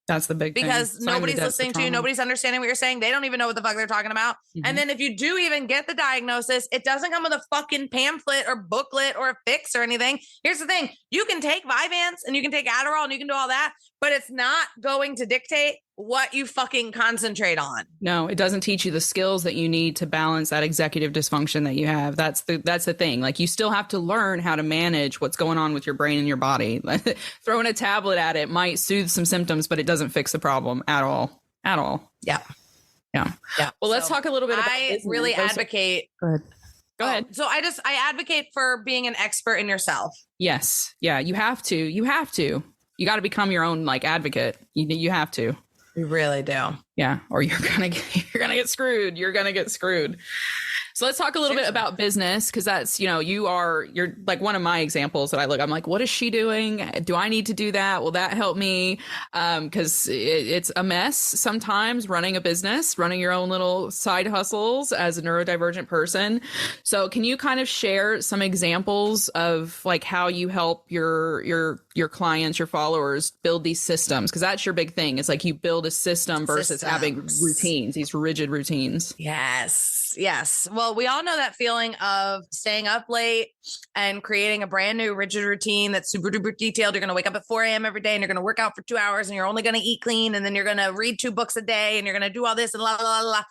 That's the big thing. Because nobody's listening to you. Nobody's understanding what you're saying. They don't even know what the fuck they're talking about. And then if you do even get the diagnosis, it doesn't come with a fucking pamphlet or booklet or a fix or anything. Here's the thing. You can take Vyvanse and you can take Adderall and you can do all that, but it's not going to dictate what you fucking concentrate on. No, it doesn't teach you the skills that you need to balance that executive dysfunction that you have. That's the thing. Like, you still have to learn how to manage what's going on with your brain and your body. Throwing a tablet at it might soothe some symptoms, but it doesn't fix the problem at all. Yeah. Well, let's talk a little bit about I really advocate. Go ahead. So I advocate for being an expert in yourself. Yes. Yeah. You have to. You got to become your own like advocate. You have to. You really do. Yeah. Or you're going to get screwed. You're going to get screwed. So let's talk a little bit about business, because that's, you're like one of my examples that I'm like, what is she doing? Do I need to do that? Will that help me? Because it's a mess sometimes running a business, running your own little side hustles as a neurodivergent person. So can you kind of share some examples of like how you help your clients, your followers build these systems? Because that's your big thing. It's like you build a system versus having routines, these rigid routines. Yes. Well, we all know that feeling of staying up late and creating a brand new rigid routine that's super duper detailed. You're going to wake up at 4 a.m. every day and you're going to work out for 2 hours and you're only going to eat clean. And then you're going to read 2 books a day and you're going to do all this and la, la, la, la.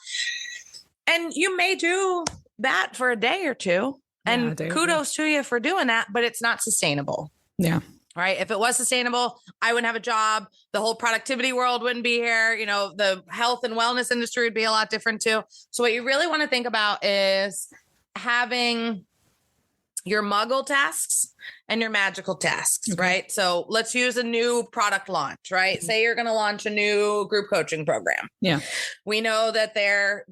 And you may do that for a day or two. And kudos to you for doing that, but it's not sustainable. Yeah. Right. If it was sustainable, I wouldn't have a job. The whole productivity world wouldn't be here. The health and wellness industry would be a lot different too. So what you really want to think about is having your muggle tasks and your magical tasks, right? So let's use a new product launch, right? Say you're going to launch a new group coaching program. Yeah. We know that there's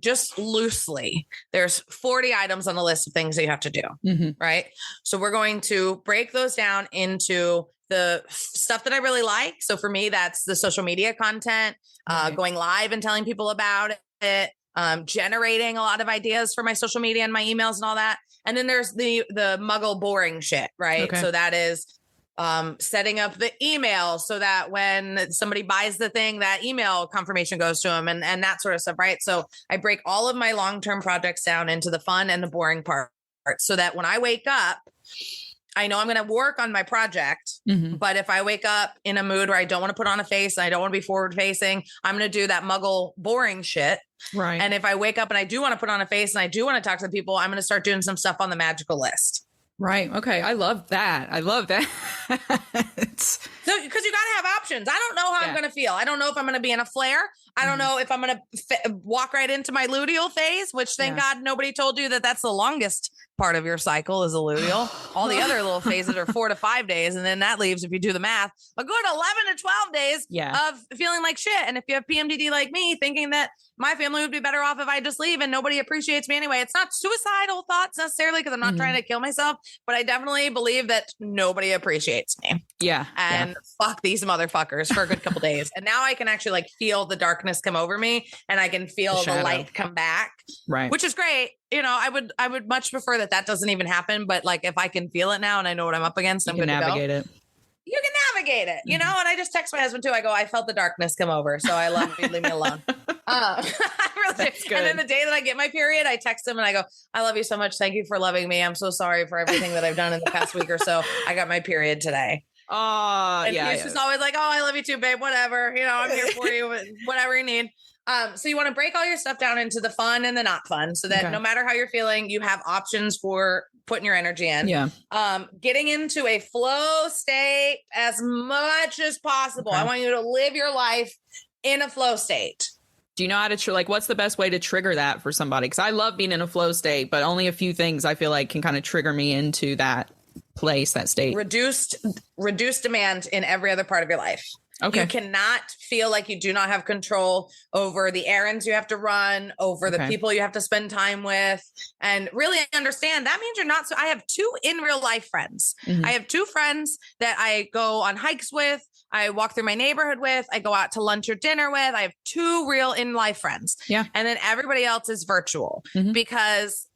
40 items on the list of things that you have to do, right? So we're going to break those down into the stuff that I really like. So for me, that's the social media content, going live and telling people about it, generating a lot of ideas for my social media and my emails and all that. And then there's the muggle boring shit, right? Okay. So that is setting up the email so that when somebody buys the thing, that email confirmation goes to them and that sort of stuff, right? So I break all of my long-term projects down into the fun and the boring part so that when I wake up, I know I'm going to work on my project, but if I wake up in a mood where I don't want to put on a face and I don't want to be forward facing, I'm going to do that muggle boring shit. Right. And if I wake up and I do want to put on a face and I do want to talk to the people, I'm going to start doing some stuff on the magical list. Right. Okay. I love that. So, because you got to have options. I don't know how I'm going to feel. I don't know if I'm going to be in a flare. I don't know if I'm going to walk right into my luteal phase, which thank God nobody told you that that's the longest part of your cycle is a luteal. All the other little phases are 4 to 5 days. And then that leaves, if you do the math, a good 11 to 12 days of feeling like shit. And if you have PMDD like me, thinking that my family would be better off if I just leave and nobody appreciates me anyway. It's not suicidal thoughts necessarily because I'm not trying to kill myself, but I definitely believe that nobody appreciates me. Yeah. And fuck these motherfuckers for a good couple days. And now I can actually like feel the darkness come over me and I can feel the light come back. Right. Which is great. You know, I would much prefer that doesn't even happen. But like, if I can feel it now and I know what I'm up against, I'm good to go. You can navigate it, you know? And I just text my husband too. I go, I felt the darkness come over. So I love you. Leave me alone. That's good. And then the day that I get my period, I text him and I go, I love you so much. Thank you for loving me. I'm so sorry for everything that I've done in the past week or so. I got my period today. And he's just always like, oh, I love you too, babe. Whatever. You know, I'm here for you. Whatever you need. So you want to break all your stuff down into the fun and the not fun so that no matter how you're feeling, you have options for putting your energy in. Yeah. Getting into a flow state as much as possible. I want you to live your life in a flow state. Do you know how to what's the best way to trigger that for somebody? Because I love being in a flow state, but only a few things I feel like can kind of trigger me into that place, that state. Reduced demand in every other part of your life. Okay. You cannot feel like you do not have control over the errands you have to run, over the people you have to spend time with, and really understand that means you're not. So I have 2 in real life friends. I have 2 friends that I go on hikes with. I walk through my neighborhood with, I go out to lunch or dinner with. I have 2 real in life friends. Yeah. And then everybody else is virtual because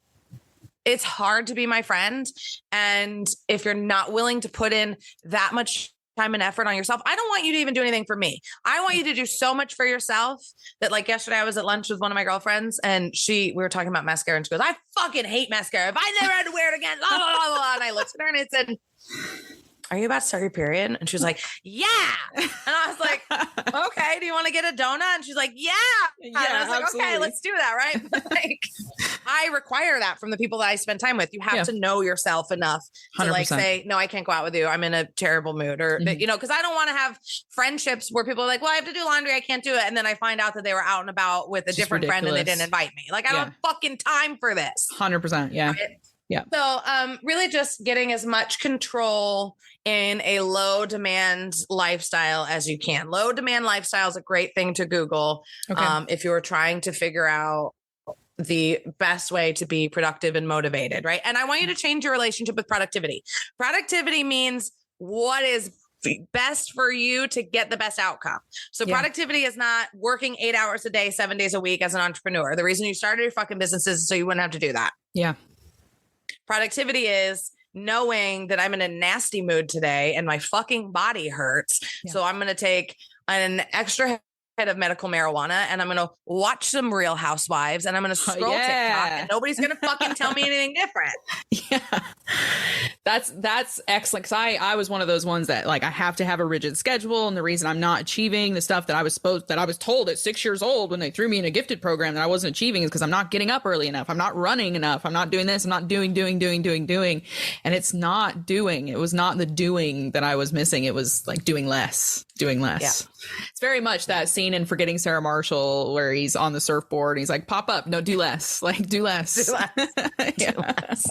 it's hard to be my friend. And if you're not willing to put in that much time and effort on yourself, I don't want you to even do anything for me. I want you to do so much for yourself that like yesterday I was at lunch with one of my girlfriends and we were talking about mascara and she goes, I fucking hate mascara. If I never had to wear it again, blah, blah, blah, blah. And I looked at her and I said, are you about to start your period? And she was like, yeah. And I was like, okay, do you want to get a donut? And she's like, yeah. And I was like, absolutely. Okay, let's do that. Right. Like, I require that from the people that I spend time with. You have to know yourself enough to 100%. Like say, no, I can't go out with you. I'm in a terrible mood or, you know, cause I don't want to have friendships where people are like, well, I have to do laundry. I can't do it. And then I find out that they were out and about with a different friend and they didn't invite me. Like I don't have fucking time for this. 100%. Yeah. Right? Yeah. So really just getting as much control in a low demand lifestyle as you can. Low demand lifestyle is a great thing to Google if you're trying to figure out the best way to be productive and motivated, right? And I want you to change your relationship with productivity. Productivity means what is best for you to get the best outcome. So productivity is not working 8 hours a day, 7 days a week as an entrepreneur. The reason you started your fucking business is so you wouldn't have to do that. Yeah. Productivity is knowing that I'm in a nasty mood today and my fucking body hurts. So I'm going to take an extra hit of medical marijuana and I'm going to watch some Real Housewives and I'm going to scroll TikTok and nobody's going to fucking tell me anything different. Yeah. That's excellent. Cause I was one of those ones that like, I have to have a rigid schedule. And the reason I'm not achieving the stuff that I was told at 6 years old when they threw me in a gifted program that I wasn't achieving is because I'm not getting up early enough. I'm not running enough. I'm not doing this. I'm not doing. And it's not doing. It was not the doing that I was missing. It was like doing less. Yeah. It's very much that scene in Forgetting Sarah Marshall where he's on the surfboard and he's like, pop up. No, do less. Like do less. Do less. Do less.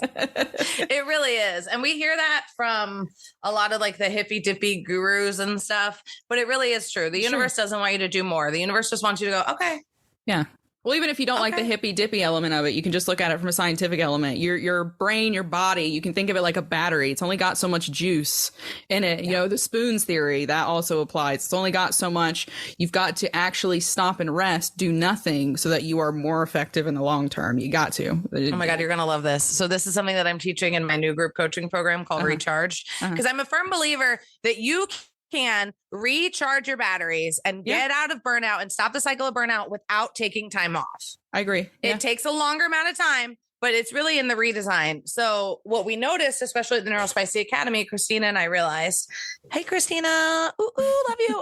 It really is. And we hear that from a lot of like the hippy dippy gurus and stuff, but it really is true. The universe doesn't want you to do more. The universe just wants you to go, okay. Yeah. Well, even if you don't like the hippy dippy element of it, you can just look at it from a scientific element. Your brain, your body, you can think of it like a battery. It's only got so much juice in it. You know, the spoons theory, that also applies. It's only got so much. You've got to actually stop and rest, do nothing so that you are more effective in the long term. You got to. Oh my God, you're going to love this. So this is something that I'm teaching in my new group coaching program called Recharged. Because I'm a firm believer that you can recharge your batteries and get out of burnout and stop the cycle of burnout without taking time off. I agree. It takes a longer amount of time, but it's really in the redesign. So what we noticed, especially at the Neuro Spicy Academy, Christina and I realized, hey, Christina, love you.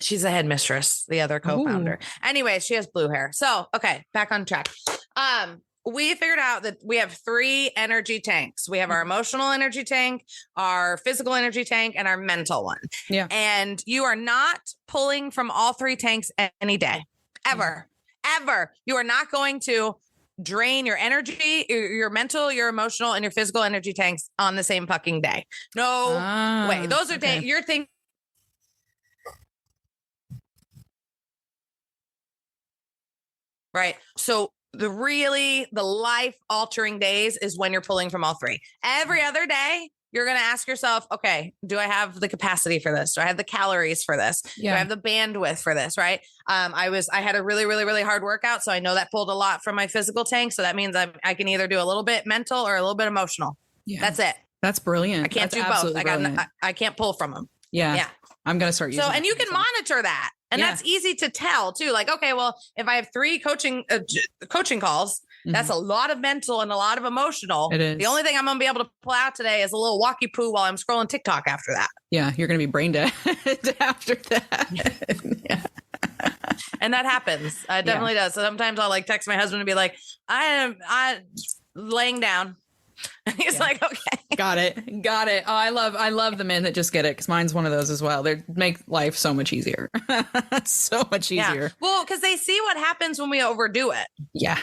She's the headmistress, the other co-founder. Anyway, she has blue hair. So, okay, back on track. We figured out that we have 3 energy tanks. We have our emotional energy tank, our physical energy tank, and our mental one. Yeah. And you are not pulling from all 3 tanks any day, ever. You are not going to drain your energy, your mental, your emotional, and your physical energy tanks on the same fucking day. No way. Those are your thing. Right. So the life altering days is when you're pulling from all 3. Every other day, you're going to ask yourself, okay, do I have the capacity for this? Do I have the calories for this? Do I have the bandwidth for this? Right. I had a really, really, really hard workout. So I know that pulled a lot from my physical tank. So that means I can either do a little bit mental or a little bit emotional. Yeah. That's it. That's brilliant. I can't do both. I can't pull from them. Yeah. I'm going to start using and you can monitor that. And that's easy to tell too. Like, okay, well, if I have 3 coaching calls, that's a lot of mental and a lot of emotional. It is. The only thing I'm going to be able to pull out today is a little walkie poo while I'm scrolling TikTok after that. Yeah. You're going to be brain dead after that. Yeah. And that happens. It definitely does. So sometimes I'll like text my husband and be like, I laying down. And he's like, okay. Got it. Oh, I love the men that just get it, because mine's one of those as well. They make life so much easier. So much easier. Yeah. Well, because they see what happens when we overdo it. Yeah.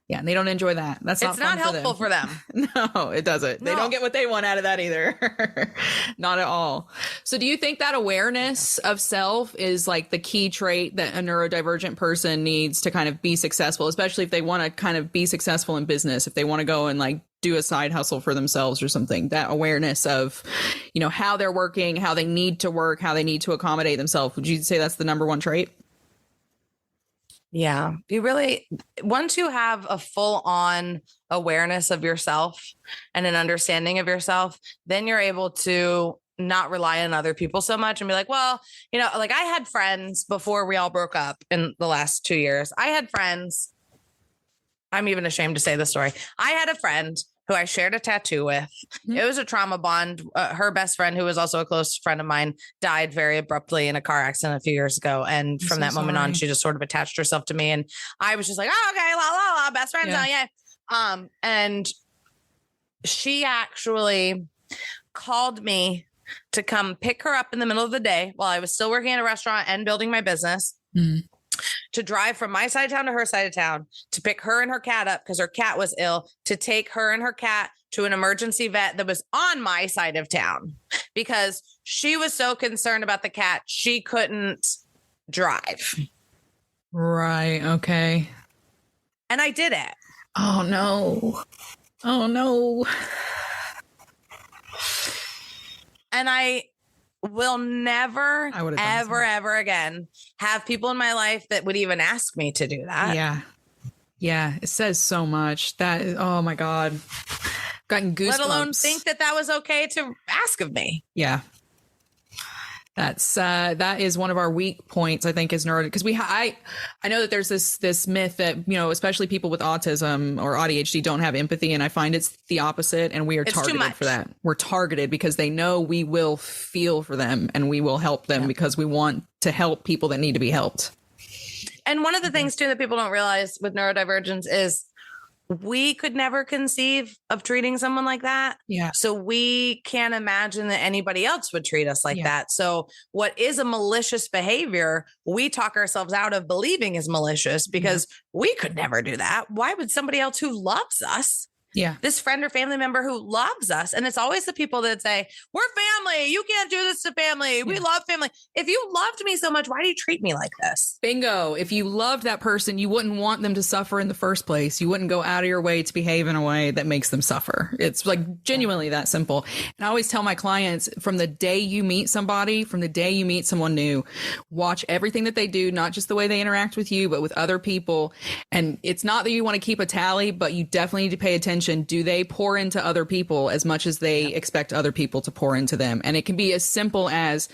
Yeah. And they don't enjoy that. It's not helpful for them. No, it doesn't. They don't get what they want out of that either. Not at all. So do you think that awareness of self is like the key trait that a neurodivergent person needs to kind of be successful, especially if they want to kind of be successful in business, if they want to go and like do a side hustle for themselves or something? That awareness of, how they're working, how they need to work, how they need to accommodate themselves. Would you say that's the number one trait? Yeah. Once you have a full on awareness of yourself and an understanding of yourself, then you're able to not rely on other people so much and be like, well, like I had friends before we all broke up in the last 2 years. I had friends. I'm even ashamed to say the story. I had a friend who I shared a tattoo with. Mm-hmm. It was a trauma bond. Her best friend, who was also a close friend of mine, died very abruptly in a car accident a few years ago. And from that moment on, she just sort of attached herself to me. And I was just like, oh, okay, la, la, la, best friends. Yeah. And she actually called me to come pick her up in the middle of the day while I was still working at a restaurant and building my business. Mm-hmm. To drive from my side of town to her side of town, to pick her and her cat up because her cat was ill, to take her and her cat to an emergency vet that was on my side of town because she was so concerned about the cat, she couldn't drive. Right. Okay. And I did it. Oh, no. And I will never, ever again have people in my life that would even ask me to do that. Yeah. Yeah. It says so much. That is, oh my God. Gotten goosebumps. Let alone think that was okay to ask of me. Yeah. That is one of our weak points, I think, is neuro, because I know that there's this myth that, especially people with autism or ADHD don't have empathy. And I find it's the opposite. And we are targeted for that. We're targeted because they know we will feel for them and we will help them because we want to help people that need to be helped. And one of the things too that people don't realize with neurodivergence is we could never conceive of treating someone like that. Yeah. So we can't imagine that anybody else would treat us like that. So what is a malicious behavior, we talk ourselves out of believing is malicious because we could never do that. Why would somebody else who loves us, this friend or family member who loves us, and it's always the people that say, we're family, you can't do this to family. We love family. If you loved me so much, why do you treat me like this? Bingo. If you loved that person, you wouldn't want them to suffer in the first place. You wouldn't go out of your way to behave in a way that makes them suffer. It's like genuinely that simple. And I always tell my clients, from the day you meet somebody, from the day you meet someone new, watch everything that they do, not just the way they interact with you, but with other people. And it's not that you want to keep a tally, but you definitely need to pay attention. Do they pour into other people as much as they expect other people to pour into them? And it can be as simple as,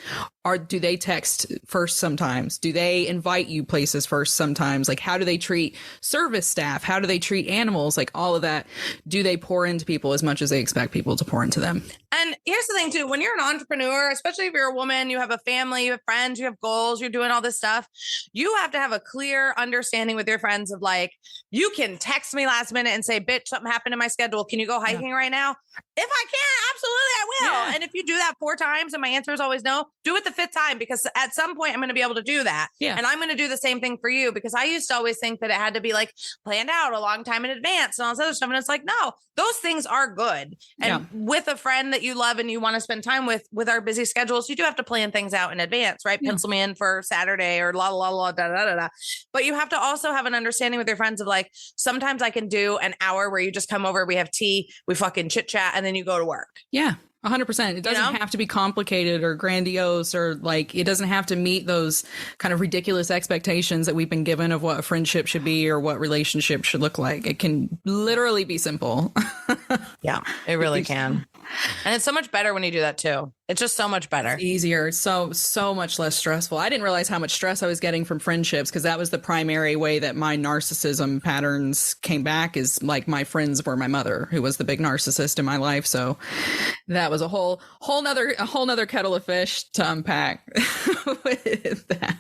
do they text first sometimes? Do they invite you places first sometimes? Like, how do they treat service staff? How do they treat animals? Like, all of that. Do they pour into people as much as they expect people to pour into them? And here's the thing too, when you're an entrepreneur, especially if you're a woman, you have a family, you have friends, you have goals, you're doing all this stuff. You have to have a clear understanding with your friends of like, you can text me last minute and say, bitch, something happened in my schedule. Can you go hiking right now? If I can, absolutely I will. And if you do that 4 times and my answer is always no, do it the 5th time, because at some point I'm going to be able to do that. And I'm going to do the same thing for you, because I used to always think that it had to be like planned out a long time in advance and all this other stuff. And it's like, no, those things are good. And with a friend that you love and you want to spend time with our busy schedules, you do have to plan things out in advance, right? Pencil me in for Saturday or la, la, la, da, da, da, da. But you have to also have an understanding with your friends of like, sometimes I can do an hour where you just come over, we have tea, we fucking chit chat, and then you go to work. 100%. It doesn't have to be complicated or grandiose, or like, it doesn't have to meet those kind of ridiculous expectations that we've been given of what a friendship should be or what relationship should look like. It can literally be simple. It really can. And it's so much better when you do that too. It's just so much better. It's easier. So much less stressful. I didn't realize how much stress I was getting from friendships, because that was the primary way that my narcissism patterns came back, is like my friends were my mother, who was the big narcissist in my life. So that was a whole nother kettle of fish to unpack with that.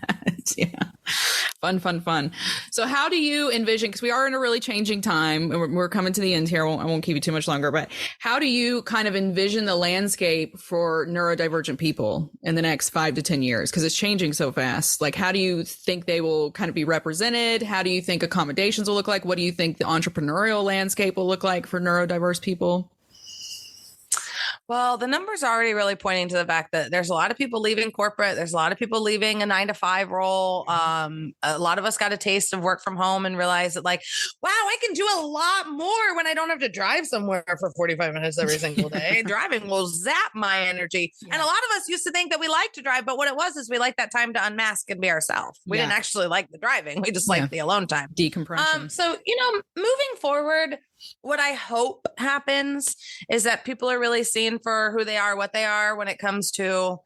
Fun. So how do you envision, because we are in a really changing time and we're coming to the end here. I won't keep you too much longer, but how do you kind of envision the landscape for neurodivergent people in the next 5 to 10 years? Because it's changing so fast. Like, how do you think they will kind of be represented? How do you think accommodations will look like? What do you think the entrepreneurial landscape will look like for neurodiverse people? Well, the numbers are already really pointing to the fact that there's a lot of people leaving corporate. There's a lot of people leaving a 9-to-5 role. A lot of us got a taste of work from home and realized that like, wow, I can do a lot more when I don't have to drive somewhere for 45 minutes every single day. Driving will zap my energy. And a lot of us used to think that we liked to drive, but what it was is we liked that time to unmask and be ourselves. We didn't actually like the driving. We just liked the alone time. Decompression. So, moving forward, what I hope happens is that people are really seen for who they are, what they are when it comes to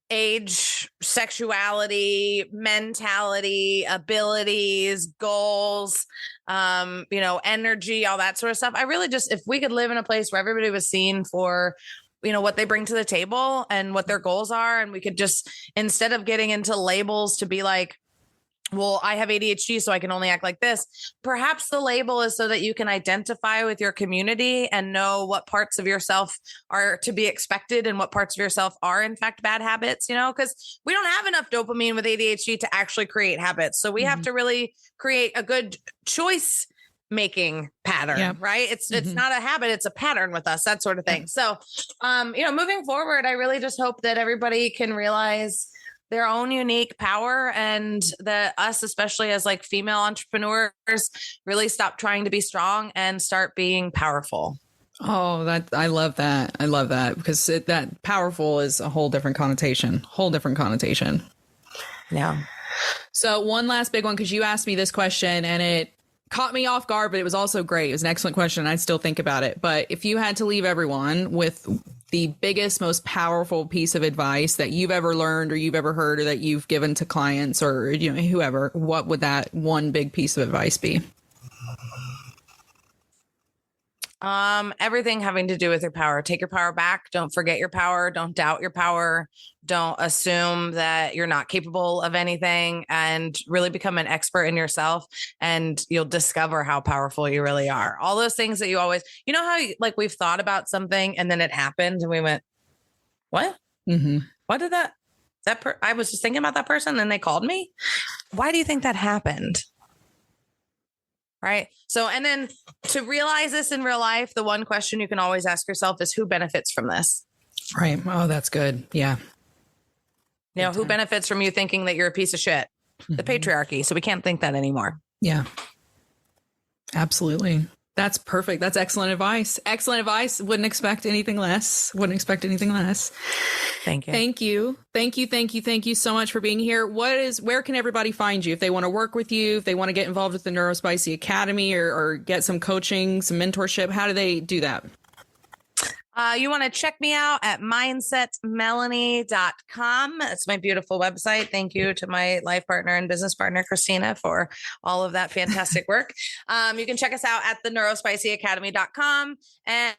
age, sexuality, mentality, abilities, goals, energy, all that sort of stuff. I really just, if we could live in a place where everybody was seen for what they bring to the table and what their goals are. And we could just, instead of getting into labels to be like, well, I have ADHD, so I can only act like this. Perhaps the label is so that you can identify with your community and know what parts of yourself are to be expected and what parts of yourself are, in fact, bad habits, because we don't have enough dopamine with ADHD to actually create habits. So we have to really create a good choice making pattern, right? It's not a habit, it's a pattern with us, that sort of thing. So, moving forward, I really just hope that everybody can realize their own unique power, and that us, especially as like female entrepreneurs, really stop trying to be strong and start being powerful. Oh, I love that. I love that, because that powerful is a whole different connotation. Yeah. So one last big one, because you asked me this question and it caught me off guard, but it was also great. It was an excellent question. I still think about it. But if you had to leave everyone with the biggest, most powerful piece of advice that you've ever learned or you've ever heard or that you've given to clients or whoever, what would that one big piece of advice be? Everything having to do with your power. Take your power back. Don't forget your power. Don't doubt your power. Don't assume that you're not capable of anything, and really become an expert in yourself, and you'll discover how powerful you really are. All those things that you always, how we've thought about something and then it happened and we went, what? Mm-hmm. What did I was just thinking about that person and then they called me. Why do you think that happened? Right. So, and then to realize this in real life, the one question you can always ask yourself is who benefits from this? Right. Oh, that's good. Yeah. Who benefits from you thinking that you're a piece of shit? The patriarchy. So we can't think that anymore. Yeah. Absolutely. That's perfect. That's excellent advice. Excellent advice. Wouldn't expect anything less. Thank you. Thank you so much for being here. Where can everybody find you if they want to work with you, if they want to get involved with the Neuro Spicy Academy or get some coaching, some mentorship? How do they do that? You want to check me out at mindsetmelanie.com. It's my beautiful website. Thank you to my life partner and business partner, Christina, for all of that fantastic work. You can check us out at the neurospicyacademy.com and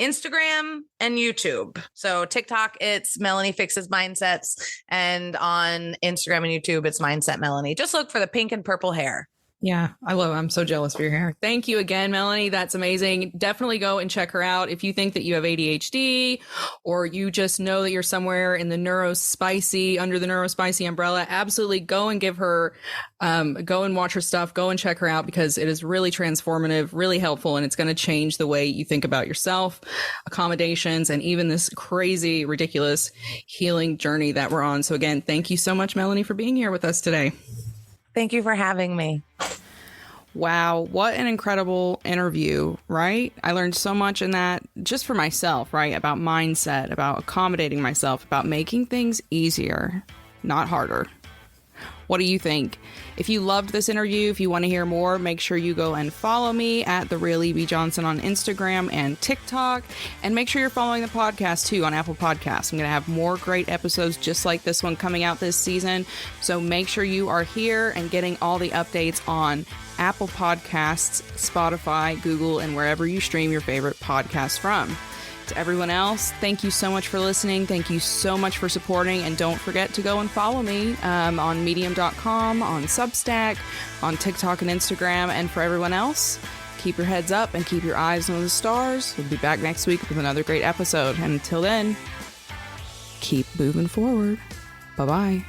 Instagram and YouTube. So TikTok, it's Melanie Fixes Mindsets. And on Instagram and YouTube, it's Mindset Melanie. Just look for the pink and purple hair. Yeah, I'm so jealous for your hair. Thank you again, Melanie. That's amazing. Definitely go and check her out. If you think that you have ADHD or you just know that you're somewhere in the Neuro Spicy, under the Neuro Spicy umbrella, absolutely go and give her, go and watch her stuff, go and check her out because it is really transformative, really helpful, and it's going to change the way you think about yourself, accommodations, and even this crazy, ridiculous healing journey that we're on. So again, thank you so much, Melanie, for being here with us today. Thank you for having me. Wow, what an incredible interview, right? I learned so much in that just for myself, right? About mindset, about accommodating myself, about making things easier, not harder. What do you think? If you loved this interview, if you want to hear more, make sure you go and follow me at The Real E.B. Johnson on Instagram and TikTok. And make sure you're following the podcast too on Apple Podcasts. I'm going to have more great episodes just like this one coming out this season. So make sure you are here and getting all the updates on Apple Podcasts, Spotify, Google, and wherever you stream your favorite podcasts from. To everyone else, thank you so much for listening. Thank you so much for supporting. And don't forget to go and follow me on medium.com, on Substack, on TikTok and Instagram. And for everyone else, keep your heads up and keep your eyes on the stars. We'll be back next week with another great episode. And until then, keep moving forward. Bye-bye.